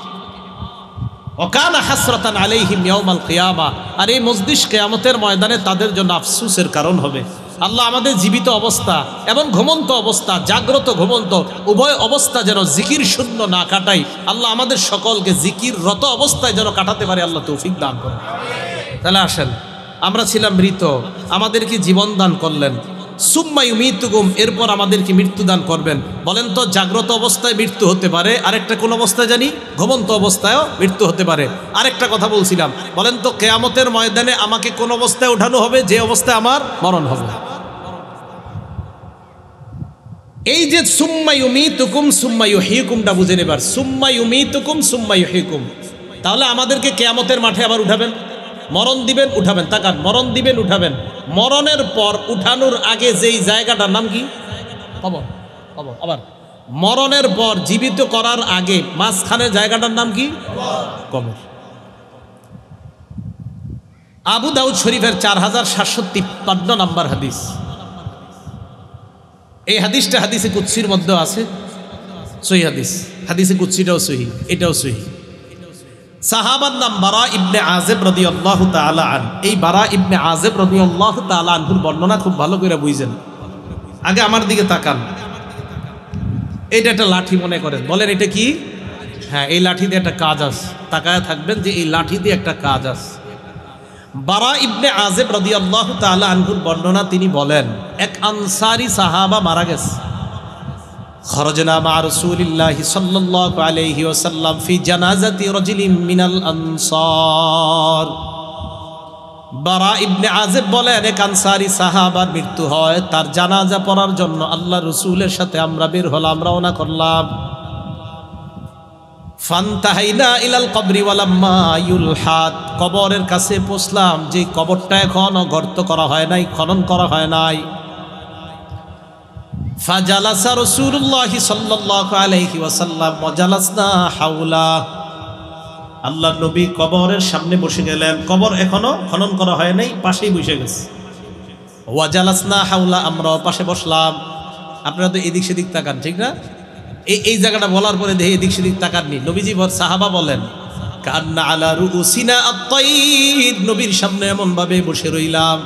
ওয়াকানা হাসরাতান আলাইহিম ইয়াউমাল কিয়ামা, আর এই মজলিস কিয়ামতের ময়দানে তাদের জন্য আফসোসের কারণ হবে। আল্লাহ আমাদের জীবিত অবস্থা এবং ঘুমন্ত অবস্থা, জাগ্রত ঘুমন্ত উভয় অবস্থা যেন জিকির শূন্য না কাটাই। আল্লাহ আমাদের সকলকে জিকিররত অবস্থায় যেন কাটাতে পারে, আল্লাহ তৌফিক দান করেন। তাহলে আসেন, আমরা ছিলাম মৃত, আমাদেরকে জীবন দান করলেন, সুম্মা ইউমীতুকুম, এরপর আমাদেরকে মৃত্যু দান করবেন। বলেন তো, জাগ্রত অবস্থায় মৃত্যু হতে পারে, আরেকটা কোন অবস্থায় জানি, ঘুমন্ত অবস্থায়ও মৃত্যু হতে পারে। আরেকটা কথা বলছিলাম, বলেন তো কিয়ামতের ময়দানে আমাকে কোন অবস্থায় ওঠানো হবে, যে অবস্থায় আমার মরণ হবে। এই যে সুম্মা ইউমীতুকুম সুম্মা ইউহয়িকুমটা বুঝে নেবার, সুম্মা ইউমীতুকুম সুম্মা ইউহয়িকুম, তাহলে আমাদেরকে কিয়ামতের মাঠে আবার উঠাবেন, মরণ দিবেন, উঠাবেন। তাকান, মরণ দিবেন, উঠাবেন। মরণের পর উঠানোর আগে যেই জায়গাটার নাম কি? কবর। কবর। আবার মরণের পর জীবিত করার আগে মাঝখানের জায়গাটার নাম কি? কবর। আবু দাউদ শরীফের 4753 নম্বর হাদিস। এই হাদিসটা হাদিসে কুদসির মধ্যে আছে, সহিহ হাদিস। হাদিসে কুদসিটাও সহিহ, এটাও সহিহ। সাহাবার নাম বারা ইবনে আযিব রাদিয়াল্লাহু তাআলা আন। এই বারা ইবনে আযিব রাদিয়াল্লাহু তাআলা আনহুর বর্ণনা খুব ভালো করে বুঝেন। আগে আমার দিকে তাকান, এটা একটা লাঠি মনে করেন, বলেন এটা কি? হ্যাঁ, এই লাঠি দিয়ে একটা কাজ আছে। তাকায় থাকবেন যে এই লাঠি দিয়ে একটা কাজ আছে। বারা ইবনে আযিব রাদিয়াল্লাহু তাআলা আনহুর বর্ণনা, তিনি বলেন, এক আনসারী সাহাবা মারা গেছে। খরজনা মা রাসূলিল্লাহি সাল্লাল্লাহু আলাইহি ওয়াসাল্লাম ফি জানাজাতি রাজুলিন মিনাল আনসার। বারা ইবনে আযিব বলেন, এক আনসারী সাহাবার মৃত্যু হয়, তার জানাজা পড়ার জন্য আল্লাহ রাসূলের সাথে আমরা বের হলাম, রওনা করলাম। ফান্তাহাইনা ইলাল কবরি ওয়ালাম্মা ইউলহাদ, কবরের কাছে পৌঁছলাম, যে কবরটা এখনো গর্ত করা হয় নাই, খনন করা হয় নাই। ফাজালাসা রাসূলুল্লাহ সাল্লাল্লাহু আলাইহি ওয়াসাল্লাম ওয়া জালাসনা হাওলা, আল্লাহর নবী কবরের সামনে বসে গেলেন, কবর এখনো খনন করা হয় নাই, পাশেই বসে গেছে। ওয়া জালাসনা হাওলা, আমরাও পাশে বসলাম। আপনারা তো এদিক সেদিক তাকান, ঠিক না? এই জায়গাটা বলার পরে দেখে এদিক সেদিক তাকাননি। নবীজি সাহাবা বলেন, কান্না আলা রুউসিনা আত-তাইর, নবীর সামনে এমন ভাবে বসে রইলাম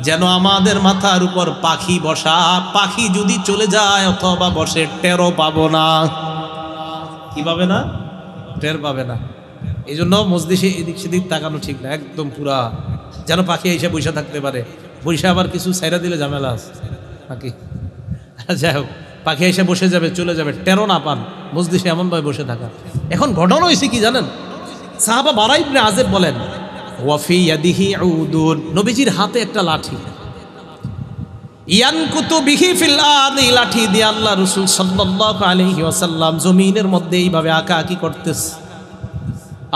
যেন আমাদের মাথার উপর পাখি বসা, পাখি যদি চলে যায় অথবা বসে টেরও পাবো না। কি পাবে না? টের পাবে না। এই জন্য মজলিসে এদিক সেদিক তাকানো ঠিক না, একদম পুরা যেন পাখি এসে বসে থাকতে পারে। বসে আবার কিছু ছাইরা দিলে ঝামেলা আছে নাকি? যাই হোক, পাখি এসে বসে যাবে, চলে যাবে, টেরো না পান, মজলিসে এমনভাবে বসে থাকা। এখন ঘটনা হয়েছে কি জানেন? সাহাবা বারা ইবনে আযিব বলেন, ওয়াফি ইয়াদিহি উদুন, নবীজির হাতে একটা লাঠি। ইয়ানকুতু বিহি ফিল আরদি, লাঠি দিয়ে আল্লাহ রাসূল সাল্লাল্লাহু আলাইহি ওয়াসাল্লাম জমিনের মধ্যে এইভাবে আঁকাআঁকি করতেছে।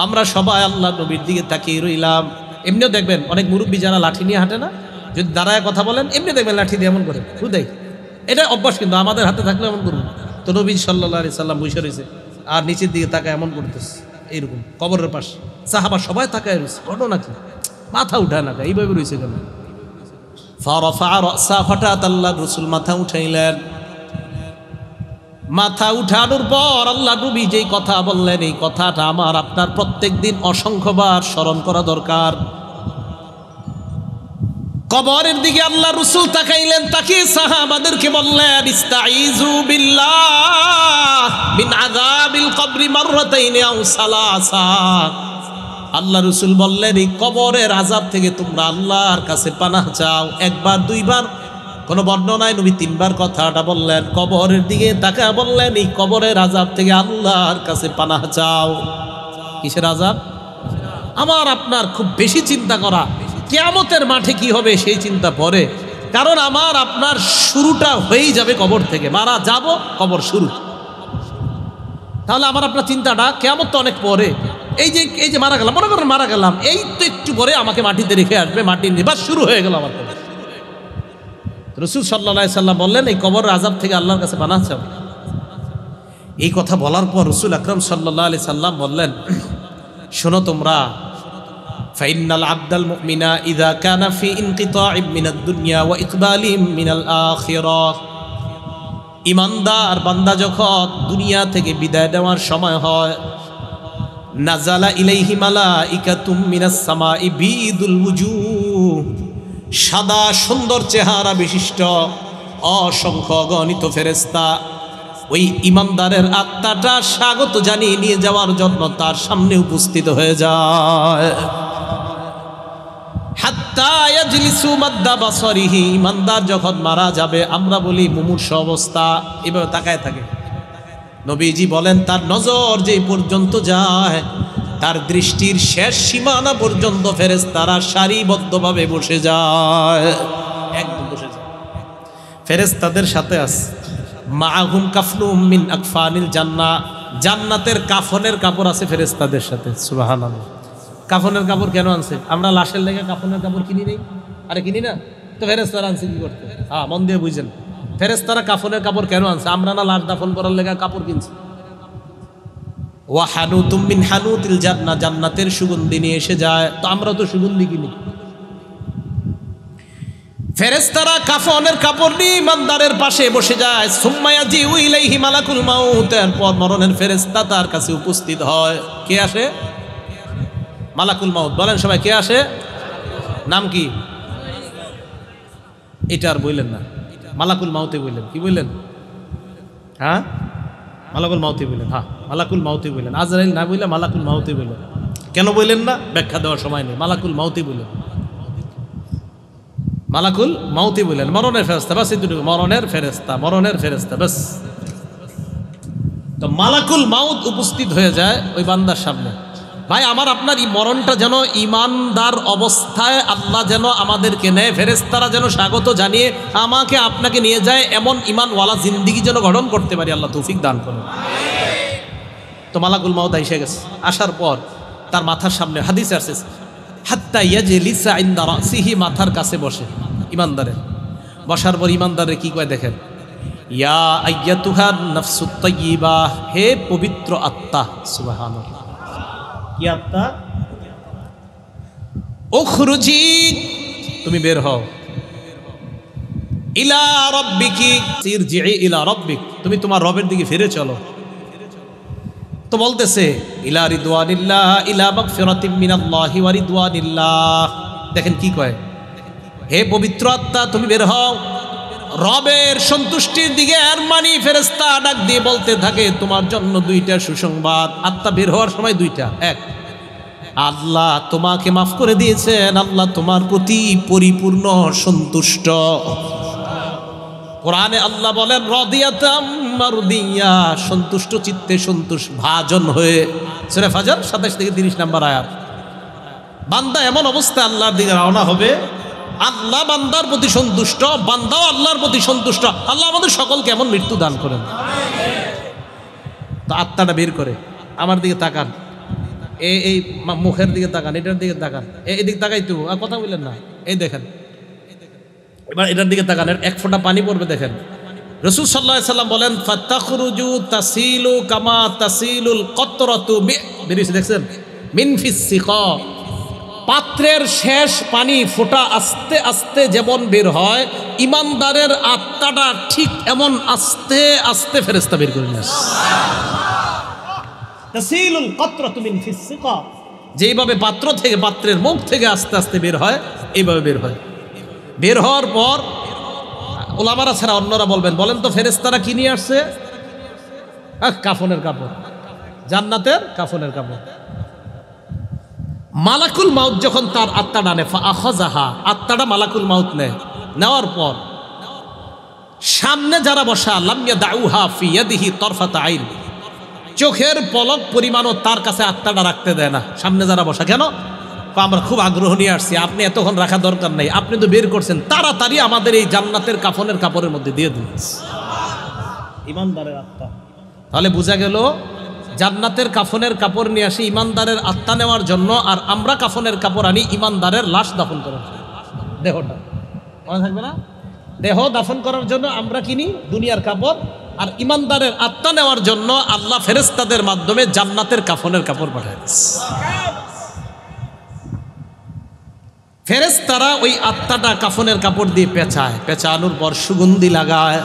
আমরা সবাই আল্লাহ নবীর দিকে তাকিয়ে রইলাম। এমনিও দেখবেন অনেক মুরব্বী যারা লাঠি নিয়ে হাঁটে না, যদি দাঁড়ায় কথা বলেন, এমনি দেখবেন লাঠি দিয়ে এমন করে হুদাই, এটা অভ্যাস, কিন্তু আমাদের হাতে থাকলে এমন করবো। তো নবী সাল্লাল্লাহু আলাইহি সাল্লাম বসে রয়েছে আর নিচের দিকে তাকায় এমন করতেছে, এইরকম কবরের পাশে। সাহাবা সবাই তাকায় রয়েছে, ঘটনা কি? মাথা উঠায় না, এইভাবে রয়েছে কেন? ফারাফা রাসা, হঠাৎ আল্লাহ রাসূল মাথা উঠাইলেন। মাথা উঠানোর পর আল্লাহ নবী যেই কথা বললেন, এই কথাটা আমার আপনার প্রত্যেক দিন অসংখ্যবার স্মরণ করা দরকার। কবরের দিকে আল্লাহ রাসূল তাকাইলেন, তাকিয়ে সাহাবাদেরকে বললেন, ইস্তাইযু বিল্লাহ মিন আযাবিল কবরি মাররাতাইন আও সালাসা। আল্লাহ রাসূল বললেন, এই কবরের আযাব থেকে তোমরা আল্লাহর কাছে পানাহ চাও, একবার দুইবার, কোনো বর্ণনায় নবী তিনবার কথাটা বললেন। কবরের দিকে তাকায় বললেন, এই কবরের আযাব থেকে আল্লাহর কাছে পানাহ চাও। কিসের আযাব? আমার আপনার খুব বেশি চিন্তা করা কিয়ামতের মাঠে কি হবে সেই চিন্তা পরে, কারণ আমার আপনার শুরুটা হয়েই যাবে কবর থেকে, মারা যাব কবর শুরু। তাহলে আমার আপনার চিন্তাটা কিয়ামত তো অনেক পরে। এই যে মারা গেলাম, মনে করেন মারা গেলাম, এই তো একটু পরে আমাকে মাটিতে রেখে আসবে, মাটির নিবাস শুরু হয়ে গেল আমার। রাসূল সাল্লাল্লাহু আলাইহি সাল্লাম বললেন, এই কবরের আযাব থেকে আল্লাহর কাছে পানাহ চাও। এই কথা বলার পর রাসূল আকরাম সাল্লাল্লাহু আলাইহি সাল্লাম বললেন, শোনো তোমরা, ফাইন্নাল আবদাল মুমিনা ইযা কানা ফি ইনকিতাইম মিনাদ দুনিয়া ওয়া ইকবালিম মিনাল আখিরাহ, ইমানদার বান্দা যখন দুনিয়া থেকে বিদায় নেওয়ার সময় হয়, নাজালা ইলাইহি মালাইকাতুম মিনাস সামাই বিদুল ওয়ুজুহ, সাদা সুন্দর চেহারা বিশিষ্ট অসংখ্য গণিত ফেরেশতা ওই ইমানদারের আত্মাটা স্বাগত জানিয়ে নিয়ে যাওয়ার জন্য তার সামনে উপস্থিত হয়ে যায়। হাত্তা ইয়াজলিসু মাদ্দা বাসরিহি, ইমানদার যখন মারা যাবে, আমরা বলি মুমূর্ষু অবস্থা, এভাবে তাকায় থাকে। নবীজি বলেন, তার নজর যে পর্যন্ত যায়, তার দৃষ্টির শেষ সীমানা পর্যন্ত ফেরেশতারা সারিবদ্ধভাবে বসে যায়, একদম বসে যায়। ফেরেশতাদের সাথে আছে মাআহুম কাফনুম মিন আকফানিল জান্নাহ, জান্নাতের কাফনের কাপড় আছে ফেরেশতাদের সাথে। সুবহানাল্লাহ। কাফনের কাপড় কেন আনছে? আমরা লাশের লেগে কাফনের কাপড় কিনি নেই? আরে কিনি না তো, ফেরেশতারা আনছে কি করতে? হ্যাঁ, মন দিয়ে বুঝেন, ফেরেশতারা কাফনের কাপড় কেন আনছে? আমরা না লাশ দাফন করার লেগে কাপড় কিনছি। ওয়া হানুতুম মিন হানুতিল জান্নাহ, জান্নাতের সুগন্ধি নিয়ে এসে যায়, তো আমরা তো সুগন্ধি কিনি। ফেরেশতারা কাফনের কাপড় নিয়ে ইমানদারের পাশে বসে যায়। সুম্মা ইয়াজিউ ইলাইহি মালাকুল মাউত, এরপর মরণের ফেরেশতা তার কাছে উপস্থিত হয়। কে আসে? মালাকুল মাউত। বলেন সবাই, কে আসে? নাম কি? এটা আর বললেন না, মালাকুল মাউতে বললেন। কি বললেন? হ্যাঁ, মালাকুল মাউতে বললেন। হ্যাঁ, মালাকুল মাউতে বললেন, আজরাইল না বললে মালাকুল মাউতে বললেন। কেন বললেন না? ব্যাখ্যা দেওয়ার সময় নেই। মালাকুল মাউতে বললেন, মালাকুল মাউতে বললেন, মরণের ফেরেশতা। বাস এতটুকু, মরণের ফেরেশতা, মরণের ফেরেশতা, বাস। তো মালাকুল মাউত উপস্থিত হয়ে যায় ওই বান্দার সামনে। ভাই আমার আপনার এই মরণটা যেন ইমানদার অবস্থায় আল্লাহ যেন আমাদেরকে নেয়, ফেরেশতারা যেন স্বাগত জানিয়ে আমাকে আপনাকে নিয়ে যায়, এমন ইমানওয়ালা জিন্দিগি যেন গঠন করতে পারি, আল্লাহ তৌফিক দান করুন। তো মালাকুল মাউত এসে গেছে। আসার পর তার মাথার সামনে হাদিসে আছে হাত্তা ইয়াজলিসা ইনদা রাসিহি, মাথার কাছে বসে ইমানদারের। বসার পর ইমানদারের কি কয় দেখেন, ইয়া আইয়াতুহা নাফসুত তাইয়্যিবা, হে পবিত্র আত্মা। সুবহানাল্লাহ, কি আত্মা? উখরুজি, তুমি বের হও। ইলা রাব্বিকি ইরজিই ইলা রাব্বিক, তুমি তোমার রবের দিকে ফিরে চলো। তো বলতেছে ইলা রিদওয়ানিল্লাহ ইলা মাগফিরাতিম মিনাল্লাহি ওয়া রিদওয়ানিল্লাহ। দেখেন কি কয়, হে পবিত্র আত্মা তুমি বের হও রবের সন্তুষ্টির দিকে। আর মানি ফেরেশতা ডাক দিয়ে বলতে থাকে তোমার জন্য দুইটা সুসংবাদ। আত্মা বের হওয়ার সময় দুইটা, এক আল্লাহ তোমাকে মাফ করে দিয়েছেন, আল্লাহ তোমার প্রতি পরিপূর্ণ সন্তুষ্ট। কোরআনে আল্লাহ বলেন রাদিয়াতাম মারদিয়া, সন্তুষ্ট চিত্তে সন্তোষ ভাজন হয়ে। সূরা ফাজর 27 থেকে 30 নম্বর আয়াত। বান্দা এমন অবস্থা আল্লাহর দিকে রওনা হবে, আল্লাহ বান্দার প্রতি সন্তুষ্ট, বান্দাও আল্লাহর প্রতি সন্তুষ্ট। আল্লাহ আমাদের সকলকে এমন মৃত্যু দান করেন। তো আত্মাটা বের করে আমার দিকে তাকান, এই মুখের দিকে তাকান, এটার দিকে তাকান, এদিকে তাকাই তো আর কথা বললেন না। এই দেখেন এবার এটার দিকে তাকান, এক ফোঁটা পানি পড়বে দেখেন। রাসূল সাল্লাল্লাহু আলাইহি সাল্লাম বলেন ফাতাখরুজু তাসিলু কামা তাসিলুল কতরাতু, বেরিয়েছে দেখছেন, মিন ফিস সিকা, পাত্রের শেষ পানি ফোঁটা আস্তে আস্তে যেমন বের হয়, ইমানদারের আত্মাটা ঠিক এমন আস্তে আস্তে ফেরেশতা বের করে নিয়ে আসে। তাসিলুল কতরাতু মিন ফিস সিকা, যেইভাবে পাত্র থেকে, পাত্রের মুখ থেকে আস্তে আস্তে বের হয়, এইভাবে বের হয়। বের হওয়ার পর ওলামারা ছাড়া অন্যরা বলবেন, বলেন তো ফেরেশতারা কি নিয়ে আসছে? কাফনের কাপড়, জান্নাতের কাফনের কাপড়। মালাকুল মাউত যখন তার আত্মাটা নেয়, ফাআখাযাহা, আত্মাটা মালাকুল মাউত নেয়। নেওয়ার পর সামনে যারা বসা, লাম ইয়াদাউহা ফি ইয়াদিহি তরফাতা আইন, চোখের পলক পরিমাণও তার কাছে আত্মাটা রাখতে দেয় না। সামনে যারা বসা, কেন? আমরা খুব আগ্রহ নিয়ে আসছি, আপনি এতক্ষণ রাখা দরকার নেই, আপনি তো বের করছেন, তাড়াতাড়ি আমাদের এই জান্নাতের কাফনের কাপড়ের মধ্যে দিয়ে দিন। ইমানদারের আত্মা। তাহলে বোঝা গেল জান্নাতের কাফনের কাপড় নিয়ে আসি ইমানদারের আত্মা নেওয়ার জন্য, আর আমরা কাফনের কাপড় আনি ইমানদারের লাশ দাফন করার জন্য। দেহটা মনে থাকবে না? দেহ দাফন করার জন্য আমরা কিনি দুনিয়ার কাপড়, আর ইমানদারের আত্মা নেওয়ার জন্য আল্লাহ ফেরেশতাদের মাধ্যমে জান্নাতের কাফনের কাপড় পাঠায়। ফেরেশতারা ওই আত্মাটা কাফনের কাপড় দিয়ে পেঁচায়, পেঁচানোর পর সুগন্ধি লাগায়।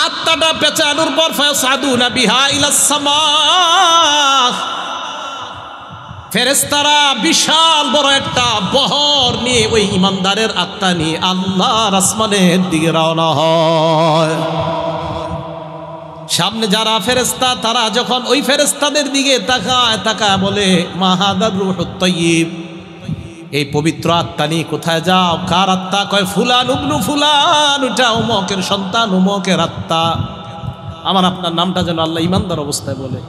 আত্মাটা পেঁচানোর পর ফায়াসাদুনা বিহা ইলাস সামা, ফেরেশতারা বিশাল বড় একটা বহর নিয়ে ওই ইমানদারের আত্মা নিয়ে আল্লাহর আসমানের দিকে রওনা হয়। সামনে যারা ফেরেশতা, তারা যখন ওই ফেরেশতাদের দিকে তাকায় বলে মা হাদার রূহুত তাইয়্যিব, এই পবিত্র আত্মা নিয়ে কোথায় যাও? কার আত্মা? কয় ফুলান ইবনু ফুলান, ওটা অমুকের সন্তান, অমুকের আত্মা। আমার আপনার নামটা যেন আল্লাহ ইমানদার অবস্থায় বলে,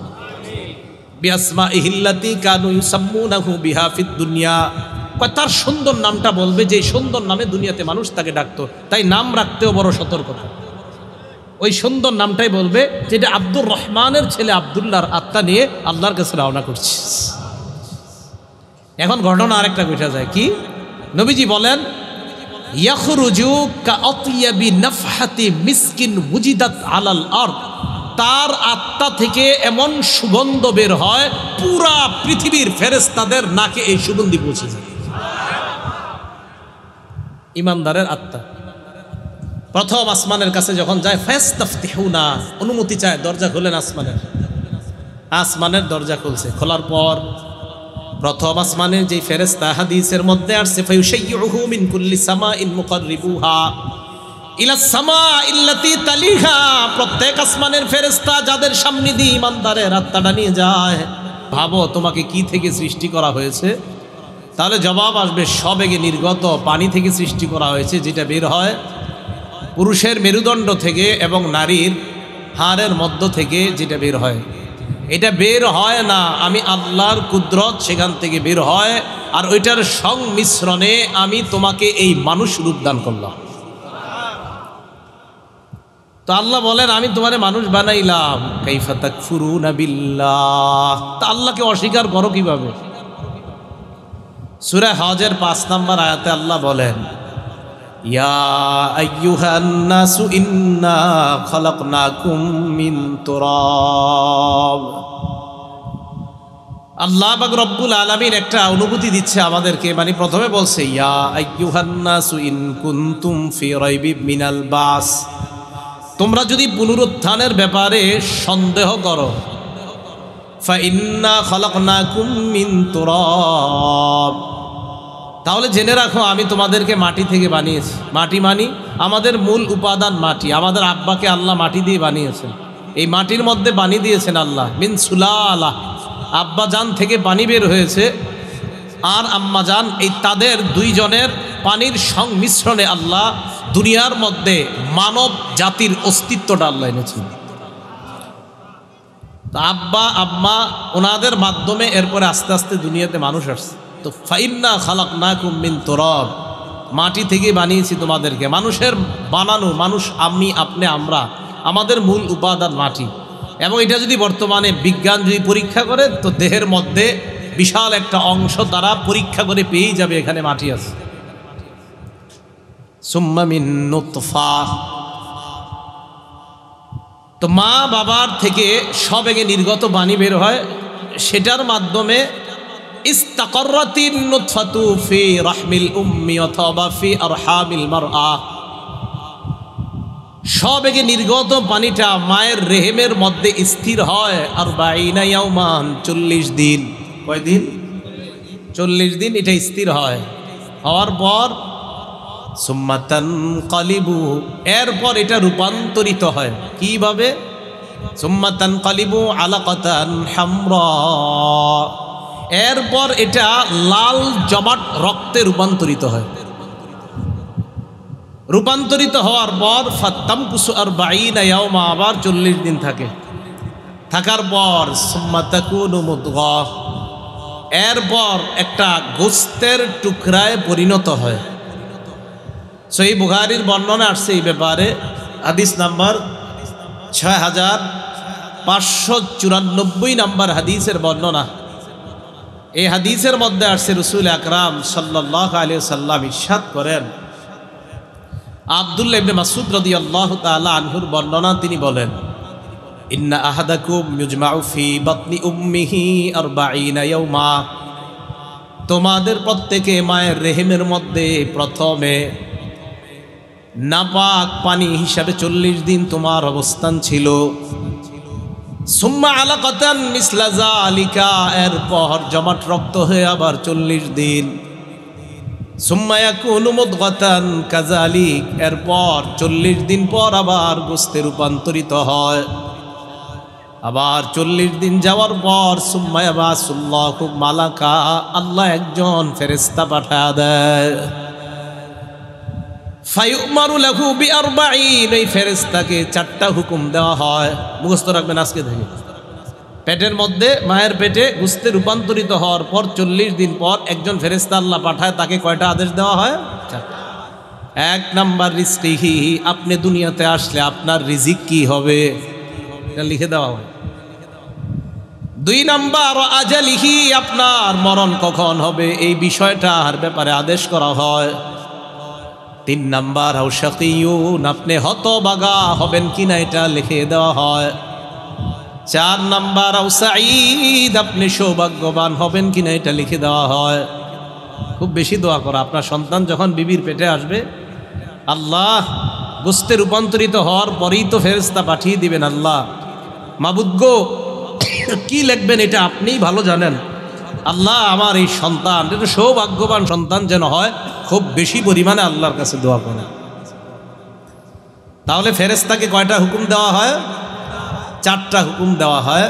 বিআসমাইহিল্লাতী কানু ইউসাম্মুনাহু বিহা ফিদ দুনিয়া, কয় তার সুন্দর নামটা বলবে, যে সুন্দর নামে দুনিয়াতে মানুষ তাকে ডাকতো, তাই নাম রাখতেও বড় সতর্কতা। ওই সুন্দর নামটাই বলবে, যেটা আব্দুর রহমানের ছেলে আব্দুল্লাহর আত্মা নিয়ে আল্লাহর কাছে রওনা করছে। এখন ঘটনা আরেকটা বোঝা যায় কি, নবীজি বলেন ইয়াখরুজু কাআতিয়াবি নাফহাতি মিসকিন ওয়াজিদাত আলাল আরদ, তার আত্মা থেকে এমন সুগন্ধ বের হয় পুরা পৃথিবীর ফেরেশতাদের নাকে এই সুগন্ধি পৌঁছে যায়। ইমানদারের আত্মা প্রথম আসমানের কাছে যখন যায়, ফায়াস্তাফতিহুনা, অনুমতি চায়, দরজা খুলেন আসমানের দরজা খুলছে। খোলার পর প্রথম আসমানের যে ফেরেশতা হাদিসের মধ্যে আসছে, ফায়ুশাইয়ুহু মিন কুল্লি সামাইন মুকাররিবুহা ইলাস সামাইল্লাতী তালিহা, প্রত্যেক আসমানের ফেরেশতা যাদের সামনে দিয়ে ইমানদারের আত্মাটা নিয়ে যায়। ভাবো তোমাকে কি থেকে সৃষ্টি করা হয়েছে? তাহলে জবাব আসবে সবেগে নির্গত পানি থেকে সৃষ্টি করা হয়েছে, যেটা বের হয় পুরুষের মেরুদণ্ড থেকে এবং নারীর হাড়ের মধ্য থেকে যেটা বের হয়, এটা বের হয় না, আমি আল্লাহর কুদরত সেখান থেকে বের হয়, আর ওইটার সংমিশ্রণে আমি তোমাকে এই মানুষ রূপ দান করলাম। তো আল্লাহ বলেন আমি তোমারে মানুষ বানাইলাম, কাইফা তাকফুরুনা বিল্লাহ, তা আল্লাহকে অস্বীকার করো কিভাবে? সূরা হজের 5 নম্বর আয়াতে আল্লাহ বলেন, ইয়া আইয়ুহান নাসু ইন্না খালাকনাকুম মিন তুরাব। আল্লাহ পাক রব্বুল আলামিন একটা অনুভূতি দিচ্ছে আমাদেরকে, মানে প্রথমে বলছে ইয়া আইয়ুহান নাসু ইন কুনতুম ফি রাইবিম মিনাল বাস, তোমরা যদি পুনরুত্থানের ব্যাপারে সন্দেহ করো, ফাইন্না খালাকনাকুম মিন তুরাব, তাহলে জেনে রাখো আমি তোমাদেরকে মাটি থেকে বানিয়েছি। মাটি মানি আমাদের মূল উপাদান মাটি, আমাদের আব্বাকে আল্লাহ মাটি দিয়ে বানিয়েছেন, এই মাটির মধ্যে পানি দিয়েছেন আল্লাহ। মিন সুলালা, আব্বা জান থেকে পানি বের হয়েছে আর আম্মা জান, এই তাদের দুইজনের পানির সংমিশ্রণে আল্লাহ দুনিয়ার মধ্যে মানব জাতির অস্তিত্বটা আল্লাহ এনেছেন। তো আব্বা আম্মা ওনাদের মাধ্যমে এরপরে আস্তে আস্তে দুনিয়াতে মানুষ আসছে। তো ফাইন্না খালাকনাকুম মিন তুরাব, মাটি থেকে বানিয়েছি তোমাদেরকে। মানুষের বানানো, মানুষ আমি আপনি আমরা, আমাদের মূল উপাদান মাটি। এবং এটা যদি বর্তমানে বিজ্ঞান যদি পরীক্ষা করে, তো দেহের মধ্যে বিশাল একটা অংশ তারা পরীক্ষা করে পেয়েই যাবে এখানে মাটি আছে। সুম্মা মিন নুতফা, তো মা বাবার থেকে সবেগে নির্গত পানি বের হয়, সেটার মাধ্যমে ইস্তাকাররাতিন নুতফাতু ফি রাহমিল উম্মি অথবা ফি আরহামিল মারআ, সবেগে নির্গত পানিটা মায়ের রেহেমের মধ্যে স্থির হয় 40 ইয়াওমান, 40 দিন। কয়দিন? 40 দিন এটা স্থির হয়। হওয়ার পর সুম্মা তানকালিবু, এরপর এটা রূপান্তরিত হয় কিভাবে? সুম্মা তানকালিবু আলাকাতান হামরা, এরপর এটা লাল জমাট রক্তে রূপান্তরিত হয়। রূপান্তরিত হওয়ার পর ফাত্তামকুসু 40 ইয়াওমা, আবার 40 দিন থাকে। থাকার পর সুম্মা তাকুনু মুদগা, এরপর একটা গোস্তের টুকরায় পরিণত হয়। সহিহ বুখারীর বর্ণনা আসছে এই ব্যাপারে, হাদিস নাম্বার 6594 নাম্বার হাদিসের বর্ণনা। এই হাদিসের মধ্যে আসছে রাসূল আকরাম সাল্লাল্লাহু আলাইহি সাল্লাম ইরশাদ করেন, আব্দুল্লাহ ইবনে মাসউদ রাদিয়াল্লাহু তাআলা আনহুর বর্ণনা, তিনি বলেন, ইন্না আহাদাকুম ইউজমাউ ফি বাতনি উম্মিহি 40 ইয়াওমা, তোমাদের প্রত্যেকে মায়ের রেহেমের মধ্যে প্রথমে নাপাক পানি হিসাবে 40 দিন তোমার অবস্থান ছিল। সুম্মা আলাকাতান মিসলা যালিকা, এরপর জমাট রক্ত হয়ে আবার 40 দিন। সুম্মা ইয়াকুনু মুদগাতান কাযালিক, এরপর 40 দিন পর আবার গোস্তে রূপান্তরিত হয়। আবার 40 দিন যাওয়ার পর সুম্মা ইয়াবাসুল্লাহু মালাকা, আল্লাহ একজন ফেরেশতা পাঠায় দেয়। ফায়ুমারু লাহু বি40, এই ফেরেশতাকে 4টা হুকুম দেওয়া হয়। মুখস্থ রাখবেন আজকে থেকে। পেটের মধ্যে মায়ের পেটে গোস্তে রূপান্তরিত হওয়ার পর 40 দিন পর একজন ফেরেশতা আল্লাহ পাঠায়, তাকে কয়টা আদেশ দেওয়া হয়? 4টা। 1 নাম্বার রিজকিহি, আপনি দুনিয়াতে আসলে আপনার রিজিক কি হবে এটা লিখে দেওয়া হয়। 2 নাম্বার আজালিহি, আপনার মরণ কখন হবে এই বিষয়টার ব্যাপারে আদেশ করা হয়। 3 নাম্বার আও শাকিয়ুন, আপনি হতভাগা হবেন কিনা এটা লিখে দেওয়া হয়। 4 নাম্বার আও সাঈদ, আপনি সৌভাগ্যবান হবেন কিনা এটা লিখে দেওয়া হয়। খুব বেশি দোয়া করা, আপনার সন্তান যখন বিবির পেটে আসবে, আল্লাহ গোস্তে রূপান্তরিত হওয়ার পরেই তো ফেরেশতা পাঠিয়ে দিবেন। আল্লাহ মাবুদ গো, কি লিখবেন এটা আপনিই ভালো জানেন। আল্লাহ আমার এই সন্তান এটা সৌভাগ্যবান সন্তান যেন হয়, খুব বেশি পরিমাণে আল্লাহর কাছে দোয়া করে। তাহলে ফেরেশতাকে কয়টা হুকুম দেওয়া হয়? 4টা হুকুম দেওয়া হয়।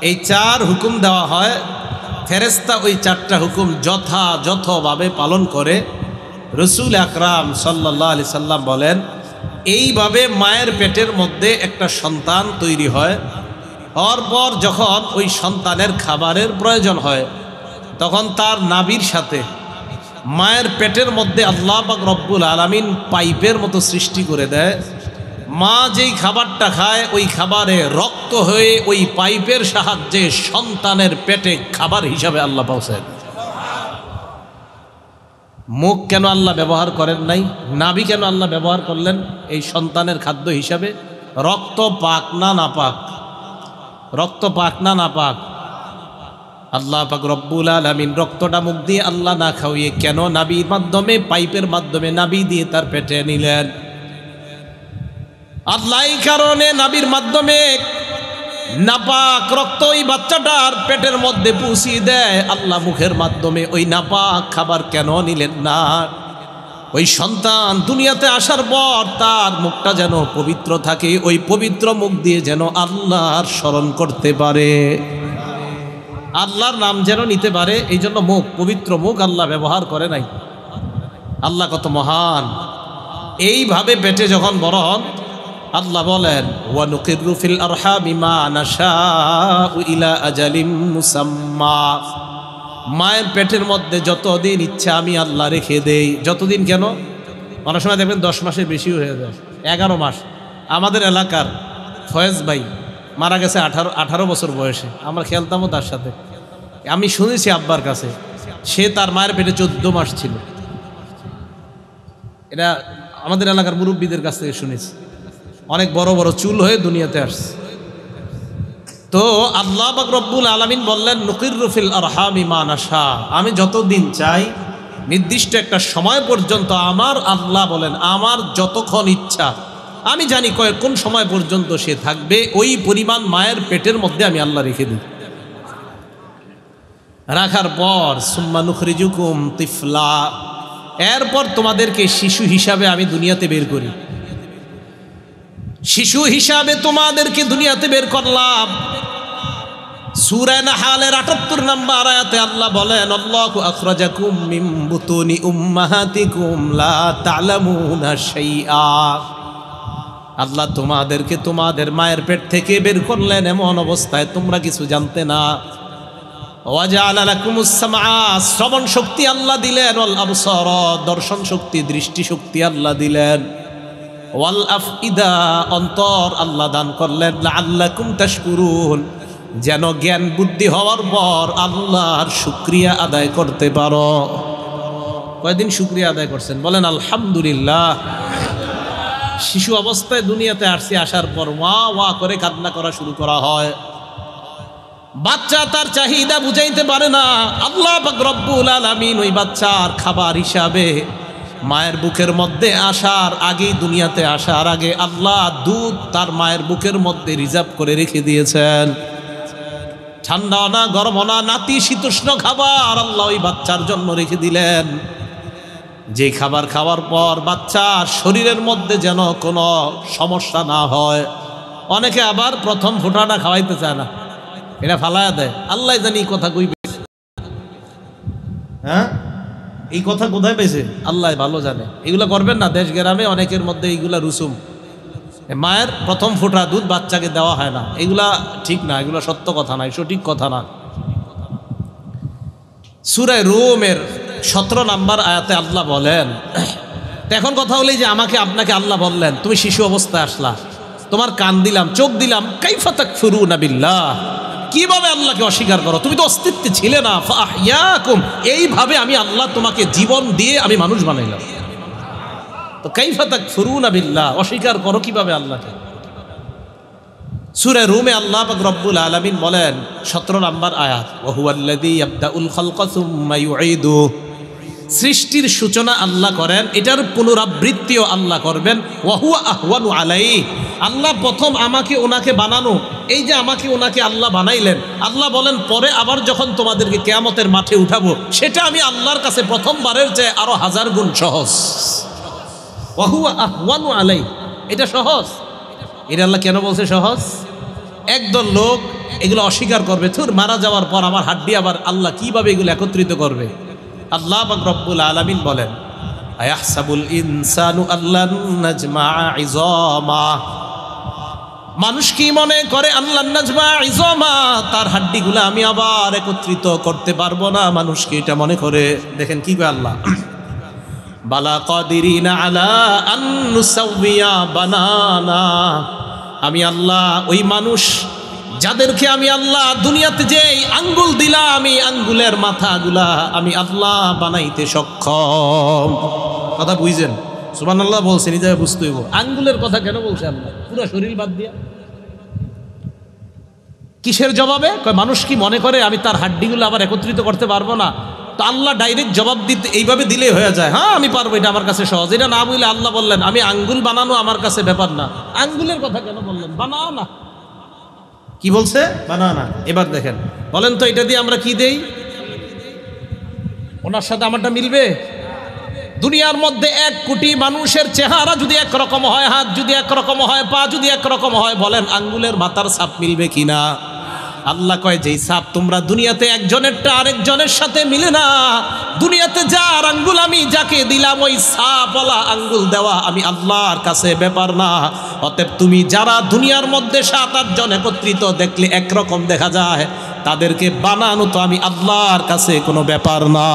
এই 4 হুকুম দেওয়া হয়, ফেরেশতা ওই 4টা হুকুম যথাযথভাবে পালন করে। রাসূল আকরাম সাল্লাল্লাহু আলাইহি সাল্লাম বলেন, এইভাবে মায়ের পেটের মধ্যে একটা সন্তান তৈরি হয়, হওয়ার পর যখন ওই সন্তানের খাবারের প্রয়োজন হয় তখন তার নাভির সাথে মায়ের পেটের মধ্যে আল্লাহ পাক রব্বুল আলামিন পাইপের মতো সৃষ্টি করে দেয়। মা যেই খাবারটা খায় ওই খাবারে রক্ত হয়ে ওই পাইপের সাহায্যে সন্তানের পেটে খাবার হিসাবে আল্লাহ পৌঁছায়। মুখ কেন আল্লাহ ব্যবহার করেন নাই? নাভি কেন আল্লাহ ব্যবহার করলেন এই সন্তানের খাদ্য হিসাবে? রক্ত পাক না নাপাক? রক্ত পাক না নাপাক? আল্লাহ পাক রব্বুল আলামিন রক্তটা মুখ দিয়ে আল্লাহ না খাওয়িয়ে কেন নাভির মাধ্যমে, পাইপের মাধ্যমে নাভি দিয়ে তার পেটে নিলেন? আল্লাহ এই কারণে নাভির মাধ্যমে নাপাক রক্ত ওই বাচ্চাটার পেটের মধ্যে পৌঁছিয়ে দেয়। আল্লাহ মুখের মাধ্যমে ওই নাপাক খাবার কেন নিলেন না? ওই সন্তান দুনিয়াতে আসার পর তার মুখটা যেন পবিত্র থাকে, ওই পবিত্র মুখ দিয়ে যেন আল্লাহর স্মরণ করতে পারে, আল্লাহর নাম যেন নিতে পারে। এই জন্য মুখ, পবিত্র মুখ আল্লাহ ব্যবহার করে নাই। আল্লাহ কত মহান! এইভাবে পেটে যখন বড় হন আল্লাহ বলেন ওয়া নুকিরু ফিল আরহামি মা নাশাউ ইলা আজালিম মুসাম্মা। মায়ের পেটের মধ্যে যতদিন ইচ্ছা আমি আল্লাহ রেখে দেই। যতদিন কেন? অনেক সময় দেখবেন 10 মাসের বেশি হয়ে যায়, 11 মাস। আমাদের এলাকার ফয়েজ ভাই মারা গেছে 18 বছর বয়সে। আমরা খেলতামও তার সাথে। আমি শুনেছি আব্বার কাছে, সে তার মায়ের পেটে 14 মাস ছিল। এটা আমাদের এলাকার মুরব্বীদের কাছ থেকে শুনেছি। অনেক বড় বড় চুল হয়ে দুনিয়াতে আসছে। তো আল্লাহ পাক রব্বুল আলামিন বললেন নুকিরু ফিল আরহামি মা নাশা। আমি যতদিন চাই নির্দিষ্ট একটা সময় পর্যন্ত আমার আল্লাহ বলেন আমার যতক্ষণ ইচ্ছা আমি জানি কোন সময় পর্যন্ত সে থাকবে, ওই পরিমাণ মায়ের পেটের মধ্যে আমি আল্লাহ রেখে দিই। রাখার পর সুম্মা নুখরিজুকুম তিফলা, এরপর তোমাদেরকে শিশু হিসাবে আমি দুনিয়াতে বের করি। শিশু হিসাবে তোমাদেরকে দুনিয়াতে বের করলাম। সূরা নাহালের ৭৮ নম্বর আয়াতে আল্লাহ বলেন আল্লাহু আখরাজাকুম মিন বুতুনি উম্মাহাতিকুম লা তা'লামুনা শাইআ। আল্লাহ তোমাদেরকে তোমাদের মায়ের পেট থেকে বের করলেন এমন অবস্থায় তোমরা কিছু জানতে না। ওয়া জাআলা লাকুমুস সামআ, শ্রবণ শক্তি আল্লাহ দিলেন, ওয়াল আবসারা, দর্শন শক্তি, দৃষ্টি শক্তি আল্লাহ দিলেন, ওয়াল আফইদা, অন্তর আল্লাহ দান করলেন, লাআল্লাকুম তাশকুরুন, যেন জ্ঞান বুদ্ধি হওয়ার পর আল্লাহর শুকরিয়া আদায় করতে পারো। কয়দিন শুকরিয়া আদায় করছেন? বলেন আলহামদুলিল্লাহ। শিশু অবস্থায় দুনিয়াতে আসছে, আসার পর ওয়া ওয়া করে কান্না করা শুরু করা হয়। বাচ্চা তার চাহিদা বুঝাইতে পারে না। আল্লাহ পাক রব্বুল আলামিন ওই বাচ্চার খাবার হিসাবে মায়ের বুকের মধ্যে আসার আগেই, দুনিয়াতে আসার আগে আল্লাহ দুধ তার মায়ের বুকের মধ্যে রিজার্ভ করে রেখে দিয়েছেন। ঠান্ডা না গরম না নাতিশীতোষ্ণ খাবার আল্লাহ ওই বাচ্চার জন্য রেখে দিলেন, যে খাবার খাওয়ার পর বাচ্চার শরীরের মধ্যে যেন কোনো সমস্যা না হয়। অনেকে আবার প্রথম ফোঁটাটা খাওয়াইতে চায় না, এটা ফালায়া দেয়। আল্লাহ জানি এই কথা কইবে, হ্যাঁ এই কথা কোথায় পেয়েছে আল্লাহ ভালো জানে। এগুলো করবেন না। দেশ গ্রামে অনেকের মধ্যে এইগুলা রুসুম, মায়ের প্রথম ফোঁটা দুধ বাচ্চাকে দেওয়া হয় না, এগুলা ঠিক না, এগুলো সত্য কথা না, সঠিক কথা না। সূরা রুমের 17 নম্বর আয়াতে আল্লাহ বলেন, এখন কথা হলো যে আমাকে আপনাকে আল্লাহ বললেন তুমি শিশু অবস্থায় আসলা, তোমার কান দিলাম, চোখ দিলাম, কাইফা তাকফুরুনা বিল্লাহ, কিভাবে আল্লাহকে অস্বীকার করো? তুমি তো অস্তিত্বে ছিলে না। ফাআহইয়াকুম, এইভাবে আমি আল্লাহ তোমাকে জীবন দিয়ে আমি মানুষ বানাইলাম। তো কাইফা তাকফুরুনা বিল্লাহ, অস্বীকার করো কিভাবে আল্লাহকে? সূরা রুমে আল্লাহ পাক রব্বুল আলামিন বলেন 17 নম্বর আয়াত, ওয়া হুয়াল্লাযী ইয়াবদাউল খালকা সুম্মা ইউঈদু, সৃষ্টির সূচনা আল্লাহ করেন, এটার পুনরাবৃত্তিও আল্লাহ করবেন। ওয়া হুয়া আহওয়ানু আলাইহি, আল্লাহ প্রথম আমাকে ওনাকে বানানো, এই যে আমাকে ওনাকে আল্লাহ বানাইলেন, আল্লাহ বলেন পরে আবার যখন তোমাদেরকে কিয়ামতের মাঠে উঠাবো সেটা আমি আল্লাহর কাছে প্রথমবারের চেয়ে আরো 1000 গুণ সহজ। ওয়া হুয়া আহওয়ানু আলাইহি, এটা সহজ। এটা আল্লাহ কেন বলছে সহজ? একদল লোক এগুলো অস্বীকার করবে, থুর মারা যাওয়ার পর আমার হাড্ডি আবার আল্লাহ কিভাবে এগুলো একত্রিত করবে? আল্লাহ পাক রব্বুল আলামিন বলেন আয়াহসাবুল ইনসানু আল্লান নাজমা ইযামা, মানুষ কি মনে করে আল্লান নাজমা ইযামা, তার হাড্ডিগুলো আমি আবার একত্রিত করতে পারবো না, মানুষ কি এটা মনে করে? দেখেন কি কয় আল্লাহ, বালা কাদিরিনা আলা আন নুসাউইয়া বানানা, আমি আল্লাহ ওই মানুষ যাদেরকে আমি আল্লাহ দুনিয়াতে যে আঙ্গুল দিলাম, এই আঙ্গুলের মাথাগুলা আমি আল্লাহ বানাইতে সক্ষম। কথা বুঝছেন? সুবহানাল্লাহ বলছেন, এই জায়গায় বুঝতে হইব আঙ্গুলের কথা কেন বলছে আল্লাহ, পুরো শরীর বাদ দিয়া। কিসের জবাবে? কয় মানুষ কি মনে করে আমি তার হাড্ডিগুলো আবার একত্রিত করতে পারবো না? তো আল্লাহ ডাইরেক্ট জবাব দিতে এইভাবে দিলেই হয়ে যায়, হ্যাঁ আমি পারবো, এটা আমার কাছে সহজ। এটা না বললে আল্লাহ বললেন আমি আঙ্গুল বানানো আমার কাছে ব্যাপার না। আঙ্গুলের কথা কেন বললেন? বানাও না। কি বলছে? বানাও না। এবার দেখেন, বলেন তো এটা দিয়ে আমরা কি দেই? ওনার সাথে আমারটা মিলবে? দুনিয়ার মধ্যে 1 কোটি মানুষের চেহারা যদি একরকম হয়, হাত যদি একরকম হয়, পা যদি একরকম হয়, বলেন আঙ্গুলের মাথার ছাপ মিলবে কিনা? আল্লাহ কয় যেই ছাপ তোমরা দুনিয়াতে একজনেরটা আরেকজনের সাথে মিলে না, দুনিয়াতে যার আঙ্গুল আমি যাকে দিলাম ওই ছাপওয়ালা আঙ্গুল দেওয়া আমি আল্লাহর কাছে ব্যাপার না। অতএব তুমি যারা দুনিয়ার মধ্যে 7-8 জন একত্রিত দেখলে একরকম দেখা যায়, তাদেরকে বানানো তো আমি আল্লাহর কাছে কোনো ব্যাপার না।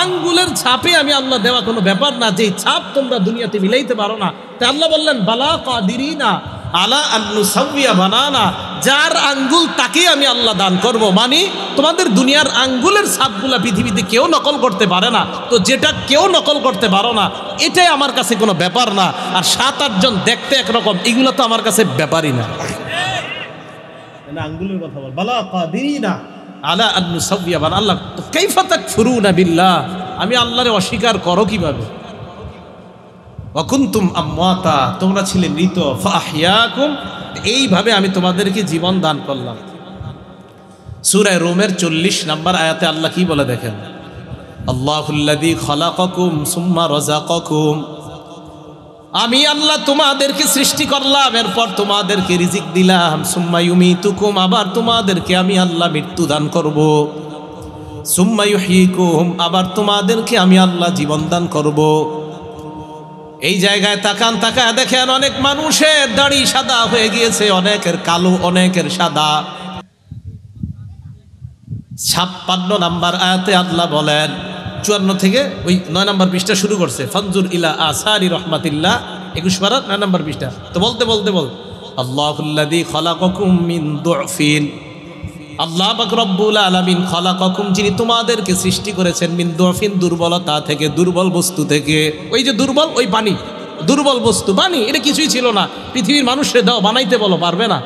আঙ্গুলের ছাপে আমি আল্লাহ দেওয়া কোনো ব্যাপার না, যেই ছাপ তোমরা দুনিয়াতে মিলাইতে পারো না। তাই আল্লাহ বললেন বালা কাদিরিনা আলা আন নুসাউইয়া বানানা, যার আঙ্গুল তাকে আমি আল্লাহ দান করব। মানে তোমাদের দুনিয়ার আঙ্গুলের ছাপগুলা পৃথিবীতে কেউ নকল করতে পারে না, তো যেটা কেউ নকল করতে পারো না এটাই আমার কাছে কোনো ব্যাপার না। আর 7-8 জন দেখতে একরকম, এগুলো তো আমার কাছে ব্যাপারই না। আঙ্গুলের কথা বল, বালা কাদিরিনা আলা আন নুসাউইয়া বানানা। আল্লাহ কাইফা তাকফুরুনা বিল্লাহ, আমি আল্লাহরে অস্বীকার করো কিভাবে? ওয়াকুনতুম আমওয়াতা, তোমরা ছিলে মৃত, ফাহইয়াকুম, এইভাবে আমি তোমাদেরকে জীবন দান করলাম। সূরা রুমের 40 নম্বর আয়াতে আল্লাহ কি বলে দেখেন, আল্লাহুল্লাযী খালাকাকুম সুম্মা রাযাকাকুম, আমি আল্লাহ তোমাদেরকে সৃষ্টি করলাম, এরপর তোমাদেরকে রিজিক দিলাম, সুম্মা ইউমিতুকুম, আবার তোমাদেরকে আমি আল্লাহ মৃত্যু দান করব, সুম্মা ইউহয়িকুম, আবার তোমাদেরকে আমি আল্লাহ জীবন দান করব। এই জায়গায় তাকান, তাকায় দেখেন অনেক মানুষের দাড়ি সাদা হয়ে গিয়েছে, অনেকের কালো, অনেকের সাদা। 56 নম্বর আয়াতে আল্লাহ বলেন, 54 থেকে ওই 9 নম্বর পৃষ্ঠা শুরু করছে, ফানজুর ইলা আসারি রহমাতিল্লাহ, 21 পারা 9 নম্বর পৃষ্ঠা। তো বলতে আল্লাহুল্লাযী খালাকাকুম মিন দুফিন, আল্লাহ পাক রব্বুল আলামিন খালাকাকুম, যিনি তোমাদেরকে সৃষ্টি করেছেন, মিন দুফিন, দুর্বলতা থেকে, দুর্বল বস্তু থেকে। ওই যে দুর্বল, ওই পানি, দুর্বল বস্তু পানি, এটা কিছুই ছিল না, পৃথিবীর মানুষরে দাও বানাইতে বলো, পারবে না।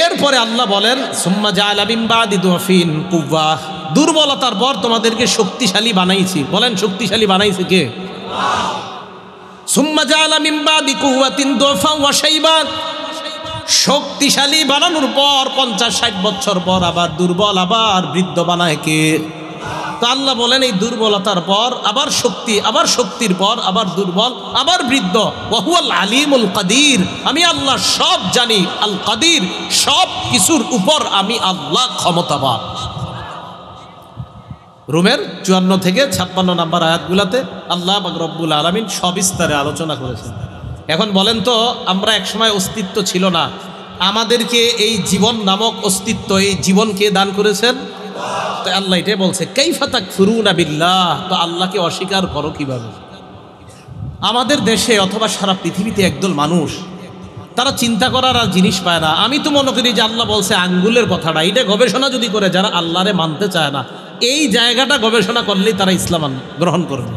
এরপরে আল্লাহ বলেন সুম্মা জাআলা মিন বাদি দুফিন কুওয়া, দুর্বলতার পর তোমাদেরকে শক্তিশালী বানাইছি। বলেন শক্তিশালী বানাইছে কে? সুম্মা জাআলা মিন বাদি কুওয়াতিন দুফা ওয়া শাইবা, শক্তিশালী বানানোর পর 50-60 বছর পর আবার দুর্বল, আবার বৃদ্ধ বানায় কে? তো আল্লাহ বলেন এই দুর্বলতার পর আবার শক্তি, আবার শক্তির পর আবার দুর্বল, আবার বৃদ্ধ। ওয়া হুয়াল আলিমুল কাদির, আমি আল্লাহ সব জানি, আল কাদির, সব কিছুর উপর আমি আল্লাহ ক্ষমতাবান। রুমের 54 থেকে 56 নম্বর আয়াতগুলোতে আল্লাহ পাক রব্বুল আলামিন সবিস্তারে আলোচনা করেছেন। এখন বলেন তো, আমরা একসময় অস্তিত্ব ছিল না, আমাদেরকে এই জীবন নামক অস্তিত্ব, এই জীবনকে দান করেছেন তো আল্লাহ এটাই বলছে কাইফা তাকফুরুনা বিল্লাহ, তো আল্লাহকে অস্বীকার করো কিভাবে? আমাদের দেশে অথবা সারা পৃথিবীতে একদল মানুষ, তারা চিন্তা করার আর জিনিস পায় না। আমি তো মনে করি যে আল্লাহ বলছে আঙ্গুলের কথাটা, এটা গবেষণা যদি করে, যারা আল্লাহরে মানতে চায় না, এই জায়গাটা গবেষণা করলেই তারা ইসলাম গ্রহণ করবে।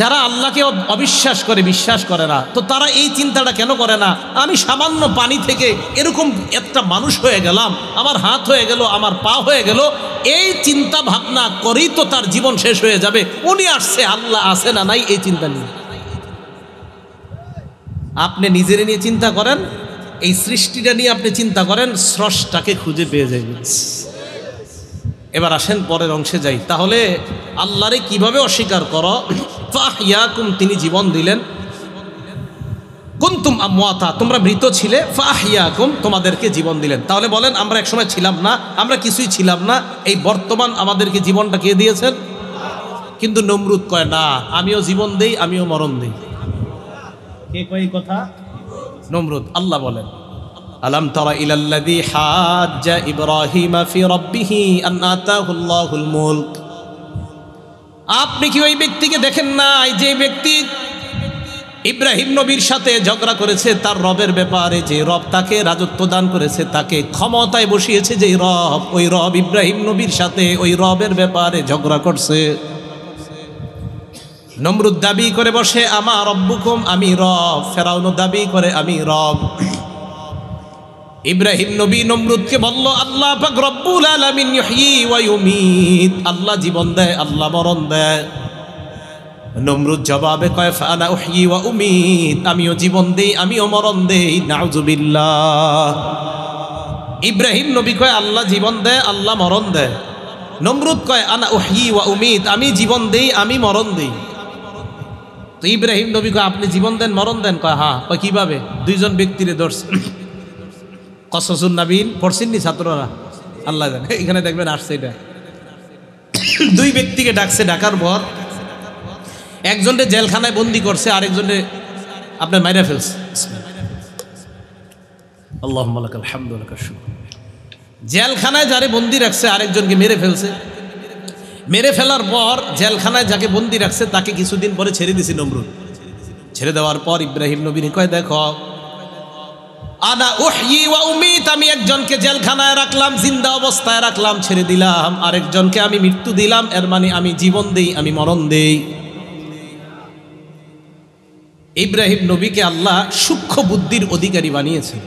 যারা আল্লাহকে অবিশ্বাস করে, বিশ্বাস করে না, তো তারা এই চিন্তাটা কেন করে না? আমি সামান্য পানি থেকে এরকম একটা মানুষ হয়ে গেলাম, আমার হাত হয়ে গেল, আমার পা হয়ে গেল, এই চিন্তা ভাবনা করেই তো তার জীবন শেষ হয়ে যাবে। উনি আসছে, আল্লাহ আছে না নাই এই চিন্তা নিয়ে। আপনি নিজের নিয়ে চিন্তা করেন, এই সৃষ্টিটা নিয়ে আপনি চিন্তা করেন, স্রষ্টাকে খুঁজে পেয়ে যাবেন। এবার আসেন পরের অংশে যাই। তাহলে আল্লাহরে কিভাবে অস্বীকার করো? ফাহইয়াকুম, তিনি জীবন দিলেন। কুনতুম আমওয়াতা, তোমরা মৃত ছিলে, ফাহিয়াকুম, তোমাদেরকে জীবন দিলেন। তাহলে বলেন আমরা একসময় ছিলাম না, আমরা কিছুই ছিলাম না, এই বর্তমান আমাদেরকে জীবনটা কে দিয়েছেন? কিন্তু নমরুদ কয় না, আমিও জীবন দেই, আমিও মরণ দেই। কে কয় এই কথা? নমরুদ। আল্লাহ বলেন, আলাম তারা ইলাল্লাযী হাজ্জা ইব্রাহিমা ফি রাব্বিহি আন আতাহুল্লাহুল মুলক। আপনি কি ওই ব্যক্তিকে দেখেন নাই যে ব্যক্তি ইব্রাহিম নবীর সাথে ঝগড়া করেছে তার রবের ব্যাপারে, যে রব তাকে রাজত্ব দান করেছে, তাকে ক্ষমতায় বসিয়েছে, যে রব, ওই রব ইব্রাহিম নবীর সাথে ওই রবের ব্যাপারে ঝগড়া করছে। নমরুদ দাবি করে বসে আমা রব্বুকুম, আমি রব। ফেরাউন দাবি করে আমি রব। ইব্রাহিম নবী নমরুদকে বলল, আল্লাহ পাক রব্বুল আলামিন ইহয়ী ওয়া ইউমীত, আল্লাহ জীবন দেয়, আল্লাহ মরণ দেয়। নমরুদ জবাবে কয় ফানা উহয়ী ওয়া উমীত, আমিও জীবন দেই, আমিও মরণ দেই। নাউযুবিল্লাহ। ইব্রাহিম নবী কয় আল্লাহ জীবন দেয়, আল্লাহ মরণ দেয়। নমরুদ কয় আনা উহয়ী ওয়া উমীত, আমি জীবন দেই, আমি মরণ দেই। তো ইব্রাহিম নবী কয় আপনি জীবন দেন, মরণ দেন? কয় হ্যাঁ। কয় কিভাবে? দুইজন ব্যক্তিরে ধরছে। কসসুন নবীন পড়ছেননি ছাত্ররা? আল্লাহ জানে, এখানে দেখবেন আসছে এটা। দুই ব্যক্তিকে ডাকছে, ডাকার পর একজনকে জেলখানায় বন্দি করছে, আরেকজনে আপনার মাইরা ফেলছে। আল্লাহুম্মা লাকাল হামদু ওয়া লাকাশ শুকর। জেলখানায় যারে বন্দি রাখছে আরেকজনকে মেরে ফেলছে। মেরে ফেলার পর জেলখানায় যাকে বন্দি রাখছে তাকে কিছুদিন পরে ছেড়ে দিয়েছে নমরুদ। ছেড়ে দেওয়ার পর ইব্রাহিম নবীর কয় দেখো আনা উহয়ী ওয়া উমীত, আমি একজনকে জেলখানায় রাখলাম, জিন্দা অবস্থায় রাখলাম, ছেড়ে দিলাম। আরেকজনকে আমি মৃত্যু দিলাম, এর মানে আমি জীবন দেই, আমি মরণ দেই। ইব্রাহিম নবীকে আল্লাহ সূক্ষ্ম বুদ্ধির অধিকারী বানিয়েছেন।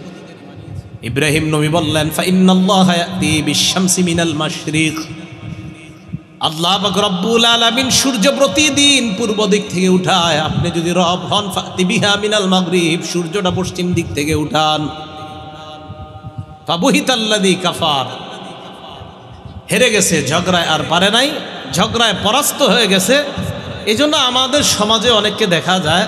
ইব্রাহিম নবী বললেন ফাইন্নাল্লাহা ইয়াতি বিশ-শামসি মিনাল মাশরিক, আল্লাহ পাক রব্বুল আলামিন সূর্য প্রতিদিন পূর্ব দিক থেকে উঠায়। আপনি যদি রব হন ফাতি বিহা মিনাল মাগরিব, সূর্যটা পশ্চিম দিক থেকে উঠান। ফাবুহিতাল্লাযী কাফার, হেরে গেছে, ঝগড়ায় আর পারে নাই, ঝগড়ায় পরাস্ত হয়ে গেছে। এই জন্য আমাদের সমাজে অনেককে দেখা যায়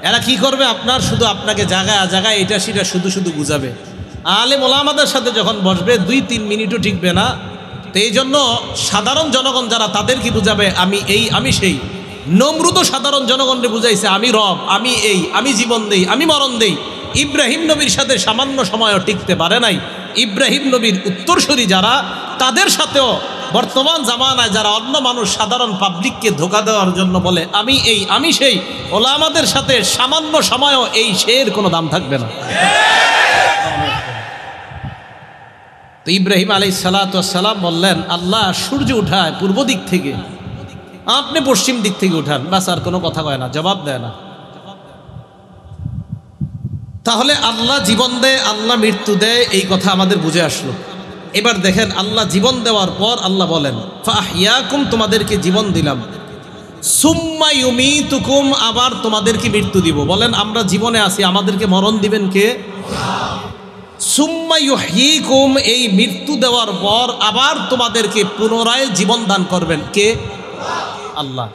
এরা কি করবে, আপনার শুধু আপনাকে জায়গায় জায়গায় এটা সেটা শুধু শুধু বুঝাবে। আলেম ওলামাদের সাথে যখন বসবে 2-3 মিনিটও টিকবে না। তো এই জন্য সাধারণ জনগণ যারা, তাদের কি বুঝাবে আমি এই আমি সেই। নমরুদও সাধারণ জনগণকে বুঝাইছে আমি রব, আমি এই, আমি জীবন দেই, আমি মরণ দেই। ইব্রাহিম নবীর সাথে সামান্য সময়ও টিকতে পারে নাই। ইব্রাহিম নবীর উত্তরসূরি যারা, তাদের সাথেও বর্তমান জামানায় যারা অন্য মানুষ সাধারণ পাবলিককে ধোঁকা দেওয়ার জন্য বলে আমি এই, আমি সেই, ওলামাদের সাথে সামান্য সময়ও এই সের কোনো দাম থাকবে না। তো ইব্রাহিম আলাইহিস সালাতু ওয়াস সালাম বললেন আল্লাহ সূর্য উঠায় পূর্ব দিক থেকে, আপনি পশ্চিম দিক থেকে উঠান। বাস, আর কোনো কথা কয় না, জবাব দেয় না। তাহলে আল্লাহ জীবন দেয়, আল্লাহ মৃত্যু দেয়, এই কথা আমাদের বুঝে আসলো। এবার দেখেন আল্লাহ জীবন দেওয়ার পর আল্লাহ বলেন ফাহিয়াকুম, তোমাদেরকে জীবন দিলাম, সুম্মা ইউমীতুকুম, আবার তোমাদেরকে মৃত্যু দিব। বলেন আমরা জীবনে আছি, আমাদেরকে মরণ দিবেন কে? সুম্মা ইউহয়ীকুম, এই মৃত্যু দেওয়ার পর আবার তোমাদেরকে পুনরায় জীবন দান করবেন কে? আল্লাহ।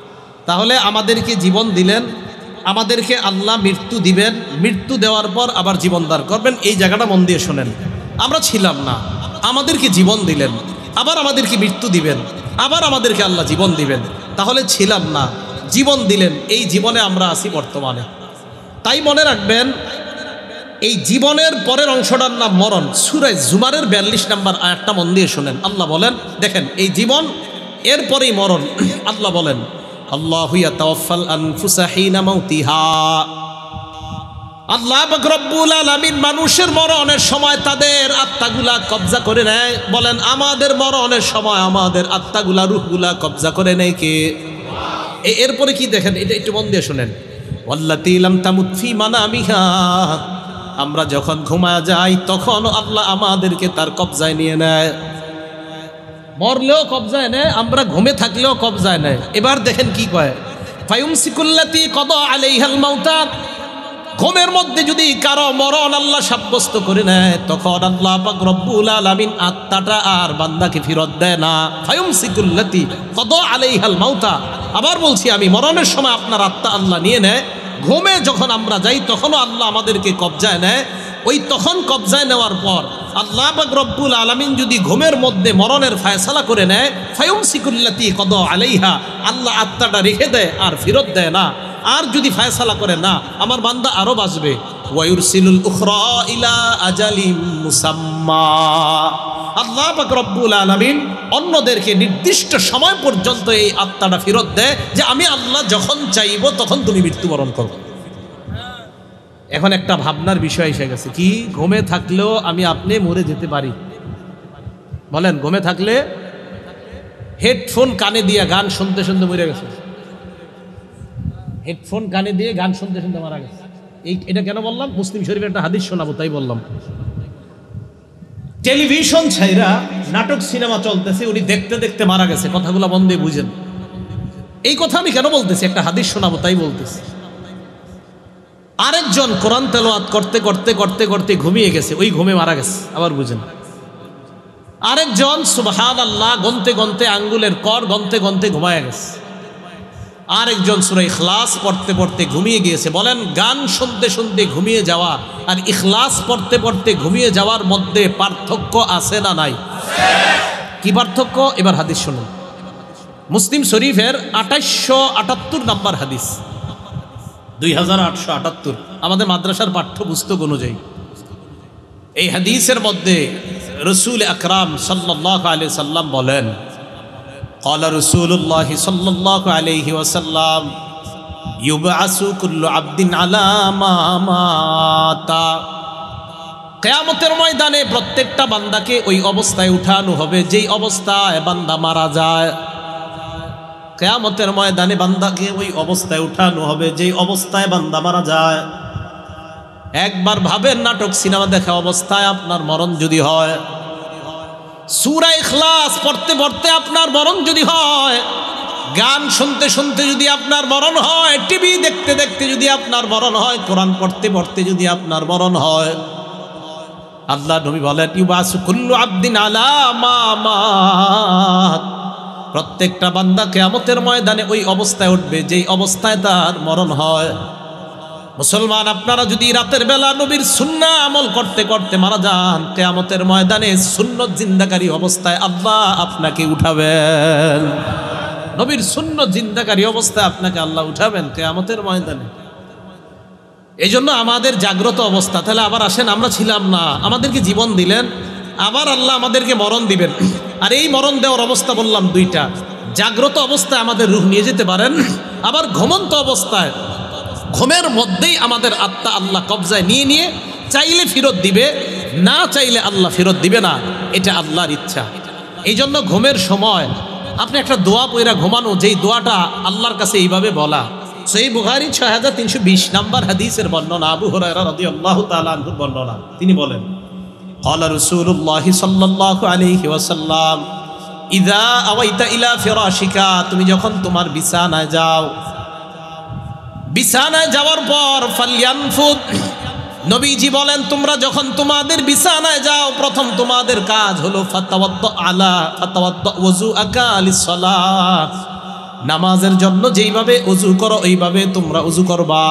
তাহলে আমাদেরকে জীবন দিলেন, আমাদেরকে আল্লাহ মৃত্যু দিবেন, মৃত্যু দেওয়ার পর আবার জীবন দান করবেন। এই জায়গাটা মন দিয়ে শোনেন। আমরা ছিলাম না, আমাদেরকে জীবন দিলেন, আবার আমাদেরকে মৃত্যু দিবেন, আবার আমাদেরকে আল্লাহ জীবন দিবেন। তাহলে ছিলাম না, জীবন দিলেন, এই জীবনে আমরা আছি বর্তমানে। তাই মনে রাখবেন এই জীবনের পরের অংশটার নাম মরণ। সূরা জুমারের 42 নম্বর আয়াতটা মন দিয়ে শোনেন। আল্লাহ বলেন দেখেন এই জীবন, এরপরেই মরণ। আল্লাহ বলেন আল্লাহু ইয়াতাওয়াফাল আনফুসা হিনা মাউতিহা, আল্লাহ পাক রব্বুল আলামিন মানুষের মরণের সময় তাদের আত্মাগুলা কবজা করে নেয়। বলেন আমাদের মরণের সময় আমাদের আত্মাগুলা, রূহগুলা কবজা করে নেয় কে? এরপরে কি দেখেন, এটা একটু মন দিয়ে শোনেন। ওয়াল্লাতী লাম তামুত ফী মানামিহা, আমরা যখন ঘুমায় যাই তখন আল্লাহ আমাদেরকে তার কবজায় নিয়ে নেয়। মরলেও কবজায় নেয়, আমরা ঘুমে থাকলেও কবজায় নেয়। এবার দেখেন কি কয়, ফায়ুমসিকুল্লাতী কাদা আলাইহাল মাউতা, ঘুমের মধ্যে যদি কারো মরণ আল্লাহ সাব্যস্ত করে নেয় তখন আল্লাহ পাক রব্বুল আলামিন আত্মাটা আর বান্দাকে ফেরত দেয় না। ফায়ুমসিকুল্লাতী কাদা আলাইহাল মাউতা, আবার বলছি আমি, মরণের সময় আপনার আত্মা আল্লাহ নিয়ে নেয়। ঘুমে যখন আমরা যাই তখনও আল্লাহ আমাদেরকে কবজায় নেয়। ওই তখন কবজায় নেওয়ার পর আল্লাহ পাক রব্বুল আলামিন যদি ঘুমের মধ্যে মরণের ফায়সালা করে নেয়, ফায়ুমসিকুল্লাতি কদা আলাইহা, আল্লাহ আত্মাটা রেখে দেয় আর ফেরত দেয় না। আর যদি ফায়সালা করে না আমার বান্দা আরো বাঁচবে, ওয়ায়ুরসিলুল উখরা ইলা আজালিম মুসাম্মা, আল্লাহ পাক রব্বুল আলামিন অন্যদেরকে নির্দিষ্ট সময় পর্যন্ত এই আত্মাটা ফেরত দেয় যে আমি আল্লাহ যখন চাইব তখন তুমি মৃত্যুবরণ করবে। এখন একটা ভাবনার বিষয় এসে গেছে, কি ঘুমে থাকলেও আমি আপনি মরে যেতে পারি? বলেন, ঘুমে থাকলে হেডফোন কানে দিয়ে গান শুনতে শুনতে মরে গেছে, হেডফোন কানে দিয়ে গান শুনতে শুনতে মারা গেছে। এটা কেন বললাম? মুসলিম শরীফের একটা হাদিস শোনাবো তাই বললাম। টেলিভিশন ছাইরা নাটক সিনেমা চলতেছে, উনি দেখতে দেখতে মারা গেছে। কথাগুলো মন দিয়ে বুঝেন। এই কথা আমি কেন বলতেছি? একটা হাদিস শোনাবো তাই বলতেছি। আরেকজন কোরআন তেলাওয়াত করতে করতে করতে করতে ঘুমিয়ে গেছে, ওই ঘুমে মারা গেছে। আবার বুঝেন, আরেকজন সুবহানাল্লাহ গনতে গনতে আঙ্গুলের কর গনতে গনতে ঘুমায় গেছে। আরেকজন সূরা ইখলাস পড়তে পড়তে ঘুমিয়ে গিয়েছে। বলেন, গান শুনতে শুনতে ঘুমিয়ে যাওয়া আর ইখলাস পড়তে পড়তে ঘুমিয়ে যাওয়ার মধ্যে পার্থক্য আছে না নাই? কি পার্থক্য? এবার হাদিস শুনুন। মুসলিম শরীফের 2878 নম্বর হাদিস, 2878 আমাদের মাদ্রাসার পাঠ্যপুস্তক অনুযায়ী। এই হাদিসের মধ্যে রাসূল আকরাম সাল্লাল্লাহু আলাইহি সাল্লাম বলেন, قال رسول الله صلى الله عليه وسلم يبعث كل عبد على ما مات, কিয়ামতের ময়দানে প্রত্যেকটা বান্দাকে ওই অবস্থায় উঠানো হবে যেই অবস্থায় বান্দা মারা যায়। কিয়ামতের ময়দানে বান্দাকে ওই অবস্থায় উঠানো হবে যেই অবস্থায় বান্দা মারা যায়। একবার ভাবেন, নাটক সিনেমা দেখা অবস্থায় আপনার মরণ যদি হয়, সূরা ইখলাস পড়তে পড়তে আপনার মরণ যদি হয়, গান শুনতে শুনতে যদি আপনার মরণ হয়, টিভি দেখতে দেখতে যদি আপনার মরণ হয়, কোরআন পড়তে পড়তে যদি আপনার মরণ হয়, আল্লাহ নবী বলেন ইউবাসু কুল্লু আবদিন আলা মা মাত, প্রত্যেকটা বান্দা কিয়ামতের ময়দানে ওই অবস্থায় উঠবে যেই অবস্থায় তার মরণ হয়। মুসলমান, আপনারা যদি রাতের বেলা নবীর সুন্নাহ আমল করতে করতে মারা যান, কিয়ামতের ময়দানে সুন্নত জিন্দাকারী অবস্থায় আল্লাহ আপনাকে উঠাবেন। নবীর সুন্নত জিন্দাকারী অবস্থায় আপনাকে আল্লাহ উঠাবেন কিয়ামতের ময়দানে। এই জন্য আমাদের জাগ্রত অবস্থা। তাহলে আবার আসেন, আমরা ছিলাম না, আমাদেরকে জীবন দিলেন, আবার আল্লাহ আমাদেরকে মরণ দিবেন। আর এই মরণ দেওয়ার অবস্থা বললাম দুইটা। জাগ্রত অবস্থায় আমাদের রূহ নিয়ে যেতে পারেন, আবার ঘুমন্ত অবস্থায় ঘুমের মধ্যেই আমাদের আত্মা আল্লাহ কবজায় নিয়ে নিয়ে চাইলে ফেরত দিবে, না চাইলে আল্লাহ ফেরত দিবে না। এটা আল্লাহর ইচ্ছা। এই জন্য ঘুমের সময় আপনি একটা দোয়া পড়া ঘুমানো, যেই দোয়াটা আল্লাহর কাছে এইভাবে বলা। সহিহ বুখারী 6320 নম্বর হাদিসের বর্ণনা, আবু হুরায়রা রাদিয়াল্লাহু তাআলা আনহুর বর্ণনা। তিনি বলেন, ক্বালা রাসূলুল্লাহ সাল্লাল্লাহু আলাইহি ওয়াসাল্লাম ইযা আওয়াইতা ইলা ফিরাশিকা, তুমি যখন তোমার বিছানায় যাও, বিছানায় যাওয়ার পর ফালয়ানফুদ, নবীজি বলেন তোমরা যখন তোমাদের বিছানায় যাও প্রথম তোমাদের কাজ হলো ফাতাওয়াদ্দা ওযুআকা লিস-সালাত, নামাজের জন্য যেইভাবে ওযু করো এইভাবে তোমরা ওযু করবা।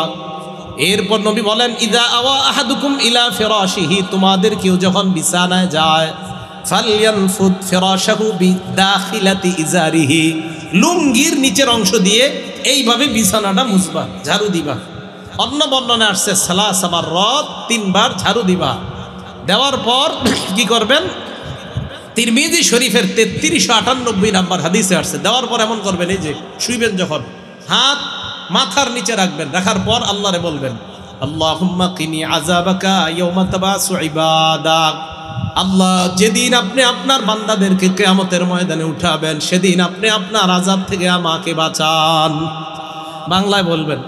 এরপর নবী বলেন ইযা আওয়া আহাদুকুম ইলা ফিরাশিহি, তোমাদের কেউ যখন বিছানায় যায়, ফালয়ানফুদ ফিরাশাহু বিদাখিলাতি ইজারিহি, লুঙ্গির নিচের অংশ দিয়ে এইভাবে বিছানাটা মুছবা, ঝাড়ু দিবা। অন্য বর্ণনা আসছে সালাসা মাররাত, 3 বার ঝাড়ু দিবা। দেওয়ার পর কি করবেন? তিরমিজি শরীফের 3398 নম্বর হাদিসে আসছে, দেওয়ার পর এমন করবেন, এই যে শুইবেন যখন হাত মাথার নিচে রাখবেন, রাখার পর আল্লাহরে বলবেন আল্লাহুম্মা কিনি আযাবাকা ইয়াওমা তাবাসু ইবাদাক, আল্লাহ যেদিন আপনি আপনার বান্দাদেরকে কিয়ামতের ময়দানে উঠাবেন সেদিন আপনি আপনার আযাব থেকে আমাকে বাঁচান। বাংলায় বলবেন,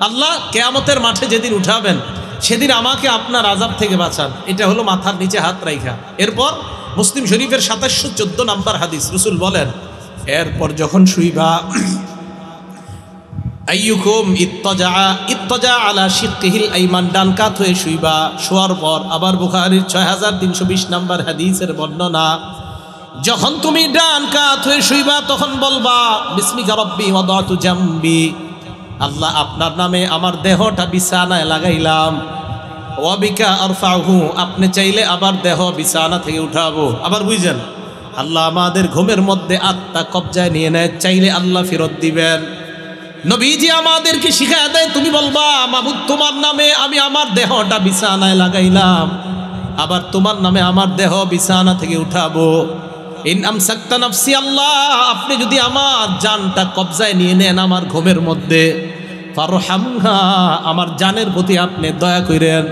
আল্লাহ কিয়ামতের মাঠে যেদিন উঠাবেন সেদিন আমাকে আপনার আযাব থেকে বাঁচান। এটা হলো মাথার নিচে হাত রাখা। এরপর মুসলিম শরীফের 2714 নম্বর হাদিস, রাসূল বলেন এরপর যখন শুইবা, আইয়ুকুম ইত্তাজা আলা শিক্কিহিল আইমান, ডান কাত হয়ে শুইবা। শোয়ার পর আবার বুখারীর 6320 নম্বর হাদিসের বর্ণনা, যখন তুমি ডান কাত হয়ে শুইবা তখন বলবা বিসমিকা রাব্বি ওয়াদাতু জামবি, আল্লাহ আপনার নামে আমার দেহটা বিছানায় লাগাইলাম, ওয়াবিকা আরফাহু, আপনি চাইলে আবার দেহ বিছানা থেকে উঠাবো। আবার বুঝছেন, আল্লাহ আমাদের ঘুমের মধ্যে আত্মা কবজায় নিয়ে নেয়, চাইলে আল্লাহ ফেরত দিবেন। নবীজি আমাদেরকে শিখায় দেয়, তুমি বলবা মাবুদ তোমার নামে আমি আমার দেহটা বিছানায় লাগাইলাম, আবার তোমার নামে আমার দেহ বিছানা থেকে উঠাবো। ইন আমসাকতা নাফসি, আল্লাহ আপনি যদি আমার জানটা কবজায় নিয়ে নেন আমার ঘুমের মধ্যে, ফারহামহা, আমার জানের প্রতি আপনি দয়া করেন।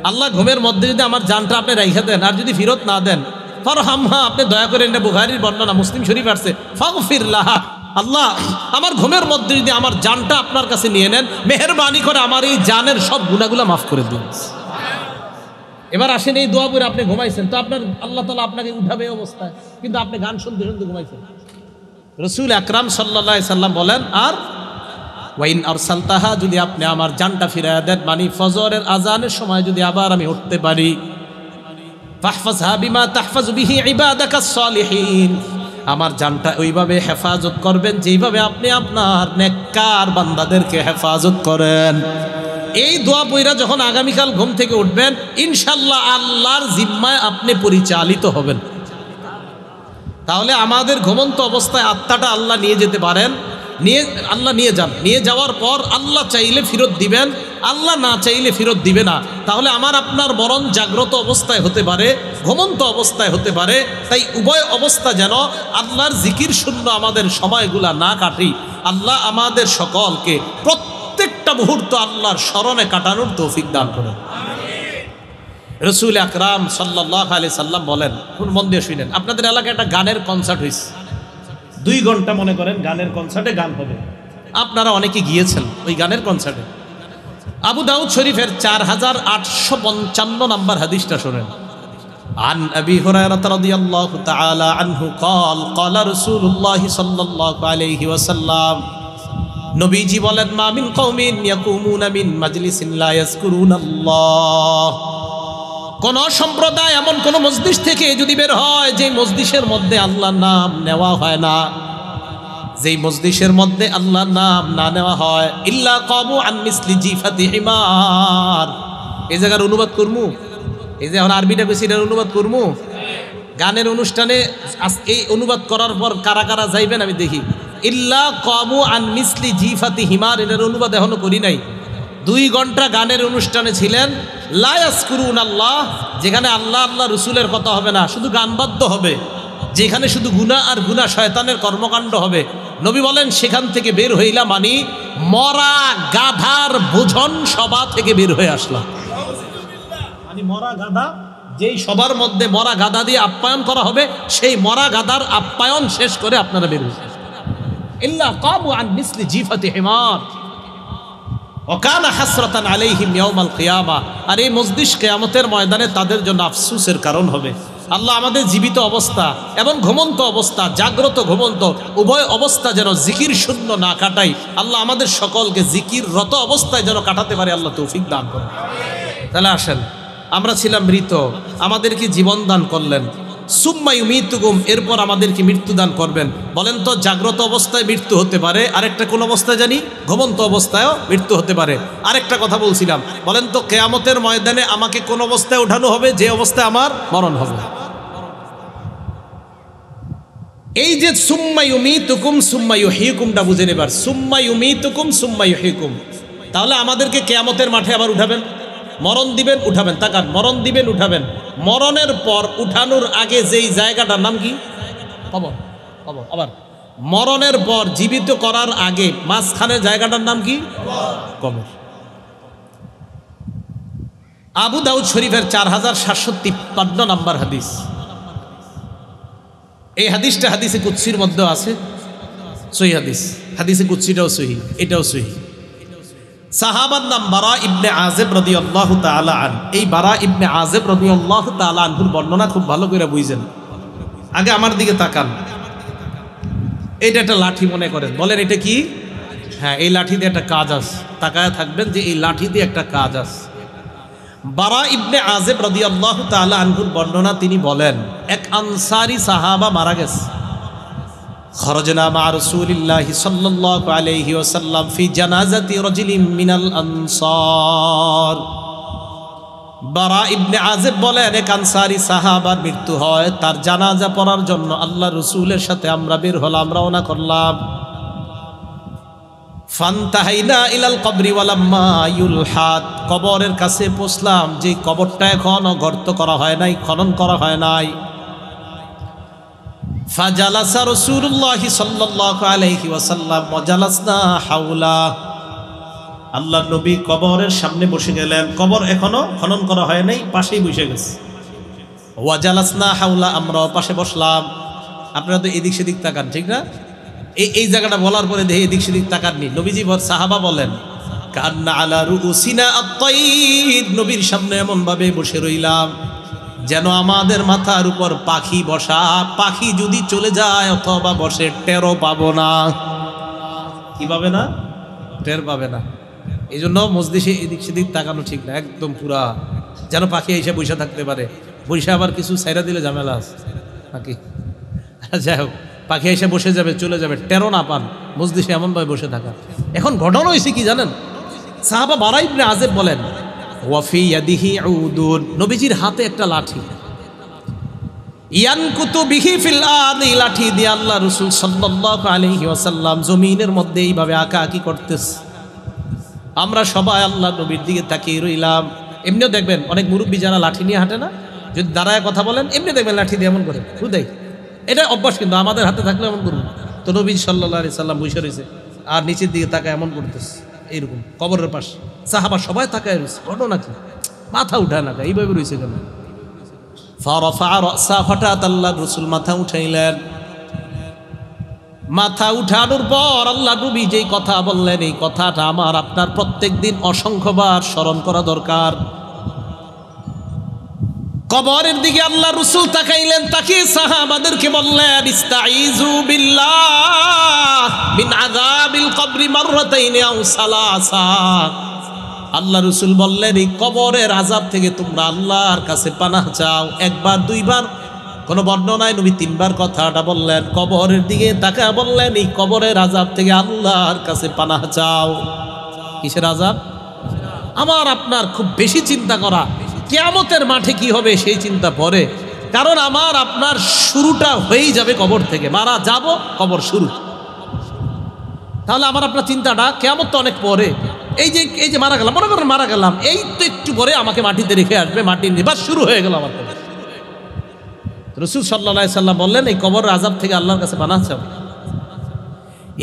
আল্লাহ ঘুমের মধ্যে যদি আমার জানটা আপনি রাইখা দেন আর যদি ফেরত না দেন, ফারহামহা, আপনি দয়া করেন। না বুখারীর বর্ণনা, মুসলিম শরীফ আসছে, ফাগফির লাহা, আল্লাহ আমার ঘুমের মধ্যে যদি আমার জানটা আপনার কাছে নিয়ে নেন, মেহেরবানি করে আমার এই জানের সব গুনাহগুলো মাফ করে দিন। এবার আসেন, এই দোয়া করে আপনি ঘুমাইছেন, তো আপনার আল্লাহ তাআলা আপনাকে উঠাবে এই অবস্থায়, কিন্তু আপনি গান শুনতে শুনতে ঘুমাইছেন। রাসূল আকরাম সাল্লাল্লাহু আলাইহি সাল্লাম বলেন, আর ওয়াইন আরসালতাহা, যদি আপনি আমার জানটা ফিরাইয়া দেন, মানে ফজরের আজানের সময় যদি আবার আমি উঠতে পারি, ফাহফাজহা বিমা তাহফাজু বিহি ইবাদাকাস সালিহিন, আমার জানটা ওইভাবে হেফাজত করবেন যেইভাবে আপনি আপনার নেককার বান্দাদেরকে হেফাজত করেন। এই দোয়া পয়রা যখন আগামীকাল ঘুম থেকে উঠবেন, ইনশাল্লাহ আল্লাহর জিম্মায় আপনি পরিচালিত হবেন। তাহলে আমাদের ঘুমন্ত অবস্থায় আত্মাটা আল্লাহ নিয়ে যেতে পারেন, আল্লাহ নিয়ে যান, নিয়ে যাওয়ার পর আল্লাহ চাইলে ফেরত দিবেন, আল্লাহ না চাইলে ফেরত দিবে না। তাহলে আমার আপনার মরণ জাগ্রত অবস্থায় হতে পারে, ঘুমন্ত অবস্থায় হতে পারে। তাই উভয় অবস্থা যেন আল্লাহর জিকির শূন্য আমাদের সময়গুলা না কাটি। আল্লাহ আমাদের সকলকে প্রত্যেকটা মুহূর্ত আল্লাহর স্মরণে কাটানোর তৌফিক দান করেন। রাসূল আকরাম সাল্লাল্লাহু আলাইহি সাল্লাম বলেন, কোন মন দিয়ে শুনেন, আপনাদের এলাকায় একটা গানের কনসার্ট হয়েছে, 2 ঘন্টা মনে করেন গানের কনসার্টে গান হবে, আপনারা অনেকে গিয়েছেন ওই গানের কনসার্টে। আবু দাউদ শরীফের 4855 নম্বর হাদিসটা শুনেন। আন আবি হুরায়রা রাদিয়াল্লাহু তাআলা আনহু قال قال رسول الله صلى الله عليه وسلم, নবীজি বলেন, মা মিন কওমিন ইয়াকুমুনা মিন মাজলিসিন লা ইয়াজকুরুনাল্লাহ, কোন সম্প্রদায় এমন কোন মজলিস থেকে যদি বের হয় যে মজলিসের মধ্যে আল্লাহর নাম নেওয়া হয় না, যেই মজলিসের মধ্যে আল্লাহর নাম না নেওয়া হয়, ইল্লা কামু আন মিসলি জিফাতি হিমার, এই জায়গার অনুবাদ করমু, এই যে এখন আরবিটা কইছি এর অনুবাদ করমু। গানের অনুষ্ঠানে এই অনুবাদ করার পর কারা কারা যাইবেন আমি দেখি। ইল্লা কামু আন মিসলি জিফাতি হিমার, এর অনুবাদ এখনো করি নাই। 2 ঘন্টা গানের অনুষ্ঠানে ছিলেন, লা ইয়াজকুরুনাল্লাহ, যেখানে আল্লাহ আল্লাহ রসুলের কথা হবে না, শুধু গানবাদ্য হবে, যেখানে শুধু গুনাহ আর গুনাহ শয়তানের কর্মকাণ্ড হবে। নবী বলেন, সেখান থেকে বের হইলা মানে মরা গাধার ভোজন সভা থেকে বের হয়ে আসলাম। মানে মরা গাধা, যেই সবার মধ্যে মরা গাধা দিয়ে আপ্যায়ন করা হবে, সেই মরা গাধার আপ্যায়ন শেষ করে আপনারা বের হয়েছে। ইল্লা কামু আন মিসলি জিফাতি হিমার ওয়াকানা হাসরাতান আলাইহিম ইয়াউমাল কিয়ামা, আর এই মজলিস কিয়ামতের ময়দানে তাদের জন্য আফসোসের কারণ হবে। আল্লাহ আমাদের জীবিত অবস্থা এবং ঘুমন্ত অবস্থা, জাগ্রত ঘুমন্ত উভয় অবস্থা যেন জিকির শূন্য না কাটাই। আল্লাহ আমাদের সকলকে জিকিররত অবস্থায় যেন কাটাতে পারে, আল্লাহ তৌফিক দান করেন। তাহলে আসেন, আমরা ছিলাম মৃত, আমাদেরকে জীবন দান করলেন, সুম্মা ইউমীতুকুম, এরপর আমাদেরকে মৃত্যু দান করবেন। বলেন তো, জাগ্রত অবস্থায় মৃত্যু হতে পারে, আরেকটা কোন অবস্থায় জানি, ঘুমন্ত অবস্থায়ও মৃত্যু হতে পারে। আরেকটা কথা বলছিলাম, বলেন তো কিয়ামতের ময়দানে আমাকে কোন অবস্থায় ওঠানো হবে, যে অবস্থায় আমার মরণ হবে। এই যে সুম্মা ইউমীতুকুম সুম্মা ইউহয়িকুমটা বুঝে নেবার, সুম্মা ইউমীতুকুম সুম্মা ইউহয়িকুম, তাহলে আমাদেরকে কিয়ামতের মাঠে আবার উঠাবেন, মরণ দিবেন, উঠাবেন। তাকান, মরণ দিবেন, উঠাবেন। মরণের পর উঠানোর আগে যেই জায়গাটার নাম কি? কবর। কবর। আবার মরণের পর জীবিত করার আগে মাঝখানের জায়গাটার নাম কি? কবর। আবু দাউদ শরীফের 4753 নম্বর হাদিস। এই হাদিসটা হাদিসে কুদসির মধ্যে আছে, সহিহ হাদিস। হাদিসে কুদসিটাও সহিহ, এটাও সহিহ। সাহাবার নাম বারা ইবনে আযিব রাদিয়াল্লাহু তাআলা আন। এই বারা ইবনে আযিব রাদিয়াল্লাহু তাআলা আনহুর বর্ণনা খুব ভালো করে বুঝেন। আগে আমার দিকে তাকান, এটা একটা লাঠি মনে করেন, বলেন এটা কি? হ্যাঁ, এই লাঠি দিয়ে একটা কাজ আছে। তাকায় থাকবেন যে এই লাঠি দিয়ে একটা কাজ আছে। বারা ইবনে আযিব রাদিয়াল্লাহু তাআলা আনহুর বর্ণনা, তিনি বলেন, এক আনসারী সাহাবা মারা গেছে। খরজনা মা রাসূলিল্লাহি সাল্লাল্লাহু আলাইহি ওয়াসাল্লাম ফি জানাজাতি রাজুলিন মিনাল আনসার। বারা ইবনে আযিব বলেন, এক আনসারী সাহাবার মৃত্যু হয়, তার জানাজা পড়ার জন্য আল্লাহ রাসূলের সাথে আমরা বের হলাম, রওনা করলাম। ফান্তাহাইনা ইলাল কবরি ওয়ালাম্মা ইউলহাদ, কবরের কাছে পৌঁছলাম, যে কবরটা এখনো গর্ত করা হয় নাই, খনন করা হয় নাই। ফাজালাসা রাসূলুল্লাহ সাল্লাল্লাহু আলাইহি ওয়াসাল্লাম ওয়া জালাসনা হাওলা, আল্লাহর নবী কবরের সামনে বসে গেলেন, কবর এখনো খনন করা হয় নাই, পাশেই বসে গেছে। ওয়া জালাসনা হাওলা, আমরাও পাশে বসলাম। আপনারা তো এদিক সেদিক তাকান, ঠিক না? এই জায়গাটা বলার পরে দেখে এদিক সেদিক তাকাননি। নবীজি সাহাবা বলেন, কান্না আলা রুউসিনা আত-তাইর, নবীর সামনে এমন ভাবে বসে রইলাম যেন আমাদের মাথার উপর পাখি বসা, পাখি যদি চলে যায় অথবা বসে টেরও পাবো না। কি পাবে না? টের পাবে না। এই জন্য মজলিসে এদিক সেদিক তাকানো ঠিক না, একদম পুরা যেন পাখি এসে বসে থাকতে পারে। বসে আবার কিছু ছাইরা দিলে ঝামেলা আছে নাকি? যাই হোক, পাখি এসে বসে যাবে, চলে যাবে, টেরো না পান, মজলিসে এমনভাবে বসে থাকা। এখন ঘটনা হয়েছে কি জানেন? সাহাবা বারা ইবনে আযিব বলেন, ওয়াফি ইয়াদিহি উদুন, নবীজির হাতে একটা লাঠি। ইয়ানকুতু বিহি ফিল আরদি, লাঠি দিয়ে আল্লাহ রাসূল সাল্লাল্লাহু আলাইহি ওয়াসাল্লাম জমিনের মধ্যে এইভাবে আঁকাআঁকি করতেছে। আমরা সবাই আল্লাহ নবীর দিকে তাকিয়ে রইলাম। এমনিও দেখবেন অনেক মুরব্বী যারা লাঠি নিয়ে হাঁটে না, যদি দাঁড়ায় কথা বলেন, এমনি দেখবেন লাঠি দিয়ে এমন করে হুদাই, এটা অভ্যাস, কিন্তু আমাদের হাতে থাকলে এমন করবো। তো নবী সাল্লাল্লাহু আলাইহি সাল্লাম বসে রয়েছে আর নিচের দিকে তাকায় এমন করতেছে, এইরকম কবরের পাশে। সাহাবা সবাই তাকায় রয়েছে, ঘটনা কি? মাথা উঠায় না, এইভাবে রয়েছে কেন? ফারাফা রাসা, হঠাৎ আল্লাহ রাসূল মাথা উঠাইলেন। মাথা উঠানোর পর আল্লাহ নবী যেই কথা বললেন, এই কথাটা আমার আপনার প্রত্যেক দিন অসংখ্যবার স্মরণ করা দরকার। কবরের দিকে আল্লাহ রাসূল তাকাইলেন, তাকিয়ে সাহাবাদেরকে বললেন, ইস্তাইযু বিল্লাহ মিন আযাবিল কবরি মাররাতাইন আও সালাসা। আল্লাহ রাসূল বললেন, এই কবরের আযাব থেকে তোমরা আল্লাহর কাছে পানাহ চাও, একবার দুইবার, কোনো বর্ণনায় নবী তিনবার কথাটা বললেন। কবরের দিকে তাকায় বললেন, এই কবরের আযাব থেকে আল্লাহর কাছে পানাহ চাও। কিসের আযাব? আমার আপনার খুব বেশি চিন্তা করা কিয়ামতের মাঠে কি হবে সেই চিন্তা পরে, কারণ আমার আপনার শুরুটা হয়েই যাবে কবর থেকে, মারা যাব কবর শুরু। তাহলে আমার আপনার চিন্তাটা কিয়ামত তো অনেক পরে, এই যে মারা গেলাম, মনে করেন মারা গেলাম, এই তো একটু পরে আমাকে মাটিতে রেখে আসবে, মাটির নিবাস শুরু হয়ে গেল আমার। রাসূল সাল্লাল্লাহু আলাইহি সাল্লাম বললেন, এই কবরের আযাব থেকে আল্লাহর কাছে পানাহ চাও।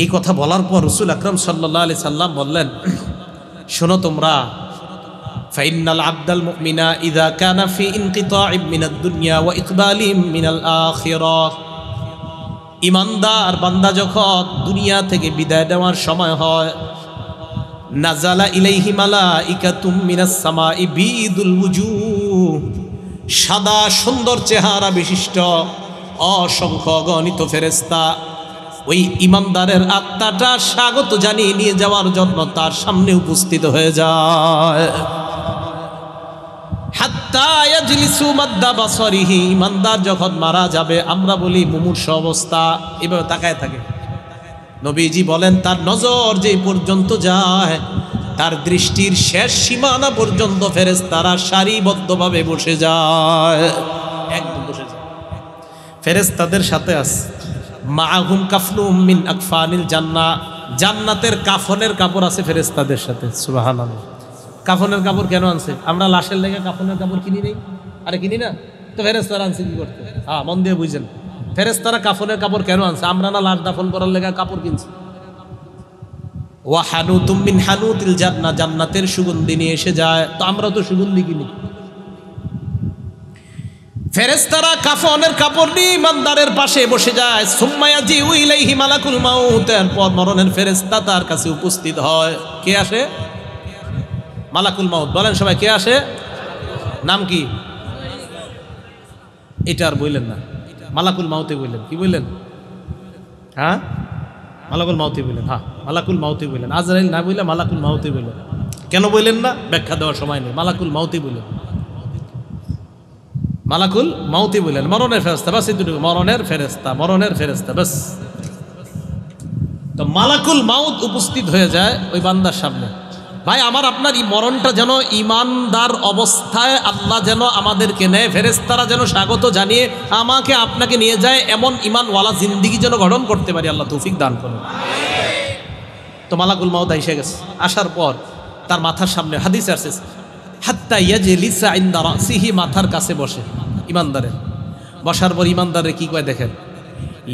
এই কথা বলার পর রাসূল আকরাম সাল্লাল্লাহু আলাইহি সাল্লাম বললেন, শোনো তোমরা, ফাইন্নাল আবদাল মুমিনা ইযা কানা ফি ইনকিতাইম মিনাদ দুনিয়া ওয়া ইকবালিম মিনাল আখিরাহ, ঈমানদার বান্দা যখন দুনিয়া থেকে বিদায় নেওয়ার সময় হয়, নাজালা ইলাইহি মালাইকাতুম মিনাস সামাই বিদুল ওয়ুজুহ, সাদা সুন্দর চেহারা বিশিষ্ট অসংখ্য গণিত ফেরেশতা ওই ঈমানদারের আত্মাটা স্বাগত জানিয়ে নিয়ে যাওয়ার জন্য তার সামনে উপস্থিত হয়ে যায়। হাত্তা ইয়াজলিসু মাদ্দা বাসরিহি, ঈমানদার যখন মারা যাবে, আমরা বলি মুমূর্ষু অবস্থা, এভাবে তাকায় থাকে। নবীজি বলেন, তার নজর যেই পর্যন্ত যায়, তার দৃষ্টির শেষ সীমানা পর্যন্ত ফেরেশতারা সারিবদ্ধভাবে বসে যায়, একদম বসে যায়। ফেরেশতাদের সাথে আছে মাআহুম কাফনুম মিন আকফানিল জান্নাহ, জান্নাতের কাফনের কাপড় আছে ফেরেশতাদের সাথে। সুবহানাল্লাহ। কাফনের কাপড় কেন আনছে? আমরা লাশের লেগে কাফনের কাপড় কিনি নেই? আরে কিনি না তো, ফেরেশতারা আনছে কি করতে? হ্যাঁ, মন দিয়ে বুঝেন, ফেরেশতারা কাফনের কাপড় কেন আনছে? আমরা না লাশ দাফন করার লেগে কাপড় কিনছি। ওয়া হানুতুম মিন হানুতিল জান্নাহ, জান্নাতের সুগন্ধি নিয়ে এসে যায়, তো আমরা তো সুগন্ধি কিনি। ফেরেশতারা কাফনের কাপড় নিয়ে ইমানদারের পাশে বসে যায়। সুম্মা ইয়াজিউ ইলাইহি মালাকুল মাউত, এরপর মরণের ফেরেশতা তার কাছে উপস্থিত হয়। কে আসে? মালাকুল মাউত। বলেন সবাই, কে আসে? নাম কি? এটা আর বললেন না, মালাকুল মাউতে বললেন। কি বললেন? হ্যাঁ, মালাকুল মাউতে বললেন। হ্যাঁ, মালাকুল মাউতে বললেন, আজরাইল না বললে মালাকুল মাউতে বললেন। কেন বললেন না? ব্যাখ্যা দেওয়ার সময় নেই। মালাকুল মাউতে বললেন, মালাকুল মাউতে বললেন, মরণের ফেরেশতা। বাস এতটুকু, মরণের ফেরেশতা, মরণের ফেরেশতা, বাস। তো মালাকুল মাউত উপস্থিত হয়ে যায় ওই বান্দার সামনে। ভাই আমার আপনার এই মরণটা যেন ইমানদার অবস্থায় আল্লাহ যেন আমাদেরকে নেয়, ফেরেশতারা যেন স্বাগত জানিয়ে আমাকে আপনাকে নিয়ে যায়, এমন ইমানওয়ালা জিন্দিগি যেন গঠন করতে পারি, আল্লাহ তৌফিক দান করুন। তো মালাকুল মাউত এসে গেছে। আসার পর তার মাথার সামনে হাদিসে আছে হাত্তা ইয়াজলিসা ইনদা রাসিহি, মাথার কাছে বসে ইমানদারের। বসার পর ইমানদারের কি কয় দেখেন,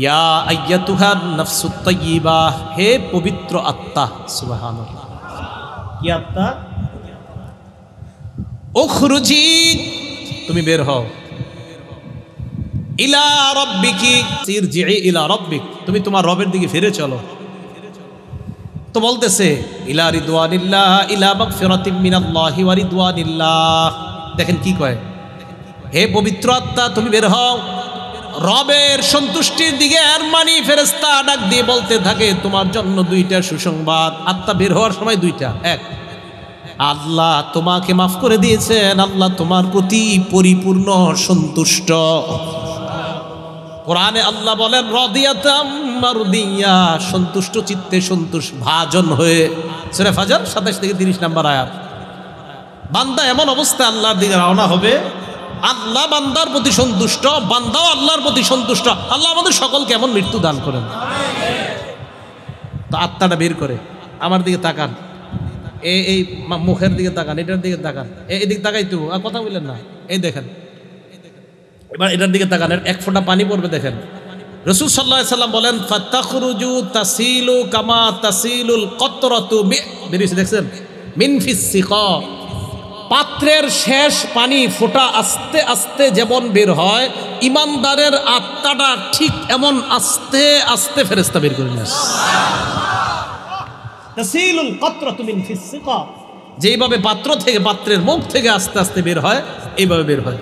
ইয়া আইয়াতুহা নাফসুত তাইয়্যিবা, হে পবিত্র আত্মা। সুবহানাল্লাহ, কি আত্মা? উখরুজি, তুমি বের হও। ইলা রাব্বিকি ইরজিই ইলা রাব্বিক, তুমি তোমার রবের দিকে ফিরে চলো। তো বলতেছে ইলা রিদওয়ানিল্লাহ ইলা মাগফিরাতিম মিনাল্লাহি ওয়া রিদওয়ানিল্লাহ। দেখেন কি কয়, হে পবিত্র আত্মা তুমি বের হও রবের সন্তুষ্টির দিকে। আর মানি ফেরেশতা ডাক দিয়ে বলতে থাকে তোমার জন্য দুইটা সুসংবাদ। আত্মা বের হওয়ার সময় দুইটা, এক আল্লাহ তোমাকে মাফ করে দিয়েছেন, আল্লাহ তোমার প্রতি পরিপূর্ণ সন্তুষ্ট। কোরআনে আল্লাহ বলেন রাদিয়াতাম মারদিয়া, সন্তুষ্ট চিত্তে সন্তোষ ভাজন হয়ে। সূরা ফাজর 27 থেকে 30 নম্বর আয়াত। বান্দা এমন অবস্থা আল্লাহর দিকে রওনা হবে, আল্লাহ বান্দার প্রতি সন্তুষ্ট, বান্দাও আল্লাহর প্রতি সন্তুষ্ট। আল্লাহ আমাদের সকলকে এমন মৃত্যু দান করেন। তো আত্মাটা বের করে আমার দিকে তাকান, এই মুখের দিকে তাকান, এটার দিকে তাকান, এদিকে তাকাই তো আর কথা বললেন না। এই দেখেন এবার এটার দিকে তাকান, এক ফোঁটা পানি পড়বে দেখেন। রাসূল সাল্লাল্লাহু আলাইহি সাল্লাম বলেন ফাতাখরুজু তাসিলু কামা তাসিলুল কতরাতু, বেরিয়েছে দেখছেন, মিন ফিস সিকা, পাত্রের শেষ পানি ফোঁটা আস্তে আস্তে যেমন বের হয়, ইমানদারের আত্মাটা ঠিক এমন আস্তে আস্তে ফেরেশতা বের করে নিয়ে আসে। তাসিলুল কতরাতু মিন ফিস সিকা, যেইভাবে পাত্র থেকে, পাত্রের মুখ থেকে আস্তে আস্তে বের হয়, এইভাবে বের হয়।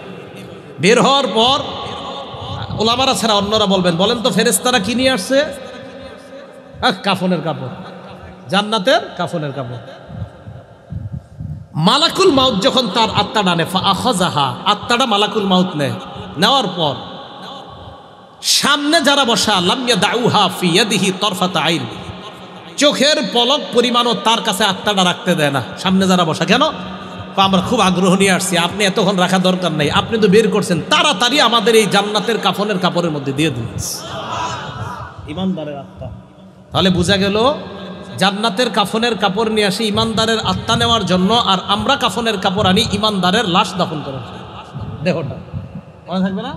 বের হওয়ার পর ওলামারা ছাড়া অন্যরা বলবেন, বলেন তো ফেরেশতারা কি নিয়ে আসছে? কাফনের কাপড়, জান্নাতের কাফনের কাপড়। মালাকুল মাউত যখন তার আত্মাটা নেয়, ফাআখাযাহা, আত্মাটা মালাকুল মাউত নেয়। নেওয়ার পর সামনে যারা বসা, লাম ইয়াদাউহা ফি ইয়াদিহি তরফাতা আইন, চোখের পলক পরিমাণও তার কাছে আত্মাটা রাখতে দেয় না। সামনে যারা বসা, কেন? আমরা খুব আগ্রহ নিয়ে আসছি, আপনি এতক্ষণ রাখা দরকার নাই, আপনি তো বের করছেন, তাড়াতাড়ি আমাদের এই জান্নাতের কাফনের কাপড়ের মধ্যে দিয়ে দিন। ইমানদারের আত্মা। তাহলে বোঝা গেল জান্নাতের কাফনের কাপড় নিয়ে আসি ইমানদারের আত্মা নেওয়ার জন্য, আর আমরা কাফনের কাপড় আনি ইমানদারের লাশ দাফন করার জন্য। দেহটা মনে থাকবে না?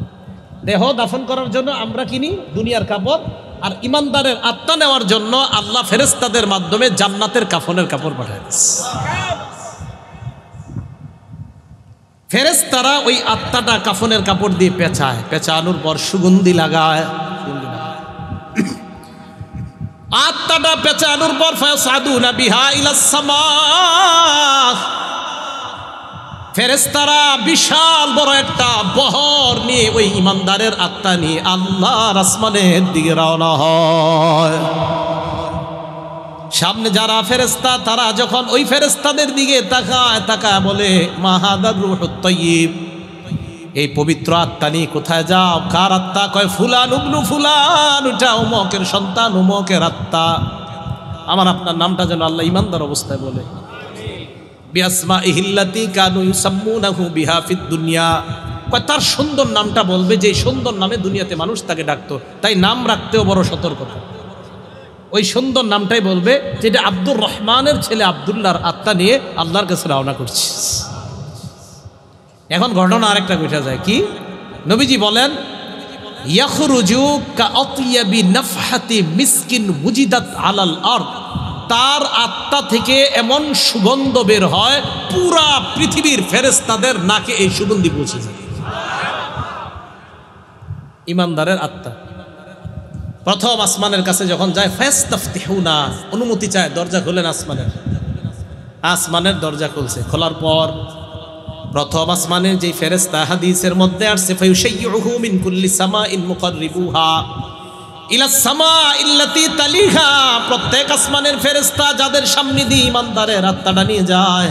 দেহ দাফন করার জন্য আমরা কিনি দুনিয়ার কাপড়, আর ইমানদারের আত্মা নেওয়ার জন্য আল্লাহ ফেরেশতাদের মাধ্যমে জান্নাতের কাফনের কাপড় পাঠায়। ফেরেশতারা ওই আত্মাটা কাফনের কাপড় দিয়ে পেঁচায়, পেঁচানোর পর সুগন্ধি লাগায়। আত্মাটা পেঁচানোর পর ফায়াসাদুনা বিহা ইলাস সামা, ফেরেশতারা বিশাল বড় একটা বহর নিয়ে ওই ইমানদারের আত্মা নিয়ে আল্লাহর আসমানের দিকে রওনা হয়। সামনে যারা ফেরেশতা, তারা যখন ওই ফেরেশতাদের দিকে তাকায়, তাকায় বলে মা হাদার রূহুত তাইয়্যিব, এই পবিত্র আত্মা নিয়ে কোথায় যাও? কার আত্মা? কয় ফুলান ইবনু ফুলান, ওটা অমুকের সন্তান, অমুকের আত্মা। আমার আপনার নামটা যেন আল্লাহ ইমানদার অবস্থায় বলে, বিআসমাইহিল্লাতী কানু ইউসাম্মুনাহু বিহা ফিদ দুনিয়া, কয় তার সুন্দর নামটা বলবে, যে সুন্দর নামে দুনিয়াতে মানুষ তাকে ডাকতো, তাই নাম রাখতেও বড় সতর্কতা। ওই সুন্দর নামটাই বলবে, যেটা আব্দুর রহমানের ছেলে আব্দুল্লাহর আত্মা নিয়ে আল্লাহর কাছে রওনা করছে। এখন ঘটনা আরেকটা বোঝা যায় কি, নবীজি বলেন ইয়াখরুজু কাআতিয়াবি নাফহাতি মিসকিন ওয়াজিদাত আলাল আরদ, তার আত্মা থেকে এমন সুগন্ধ বের হয় পুরা পৃথিবীর ফেরেশতাদের নাকে এই সুগন্ধি পৌঁছে যায়। ইমানদারের আত্মা প্রথম আসমানের কাছে যখন যায়, ফায়াস্তাফতিহুনা, অনুমতি চায়, দরজা খুলেন আসমানের। আসমানের দরজা খুলছে, খোলার পর প্রথম আসমানের যে ফেরেশতা হাদিসের মধ্যে আসছে, ফায়ুশাইয়ুহু মিন কুল্লি সামাইন মুকাররিবুহা ইলাস সামাইল্লাতী তালিহা, প্রত্যেক আসমানের ফেরেশতা যাদের সামনে দিয়ে ইমানদারের আত্মাটা নিয়ে যায়,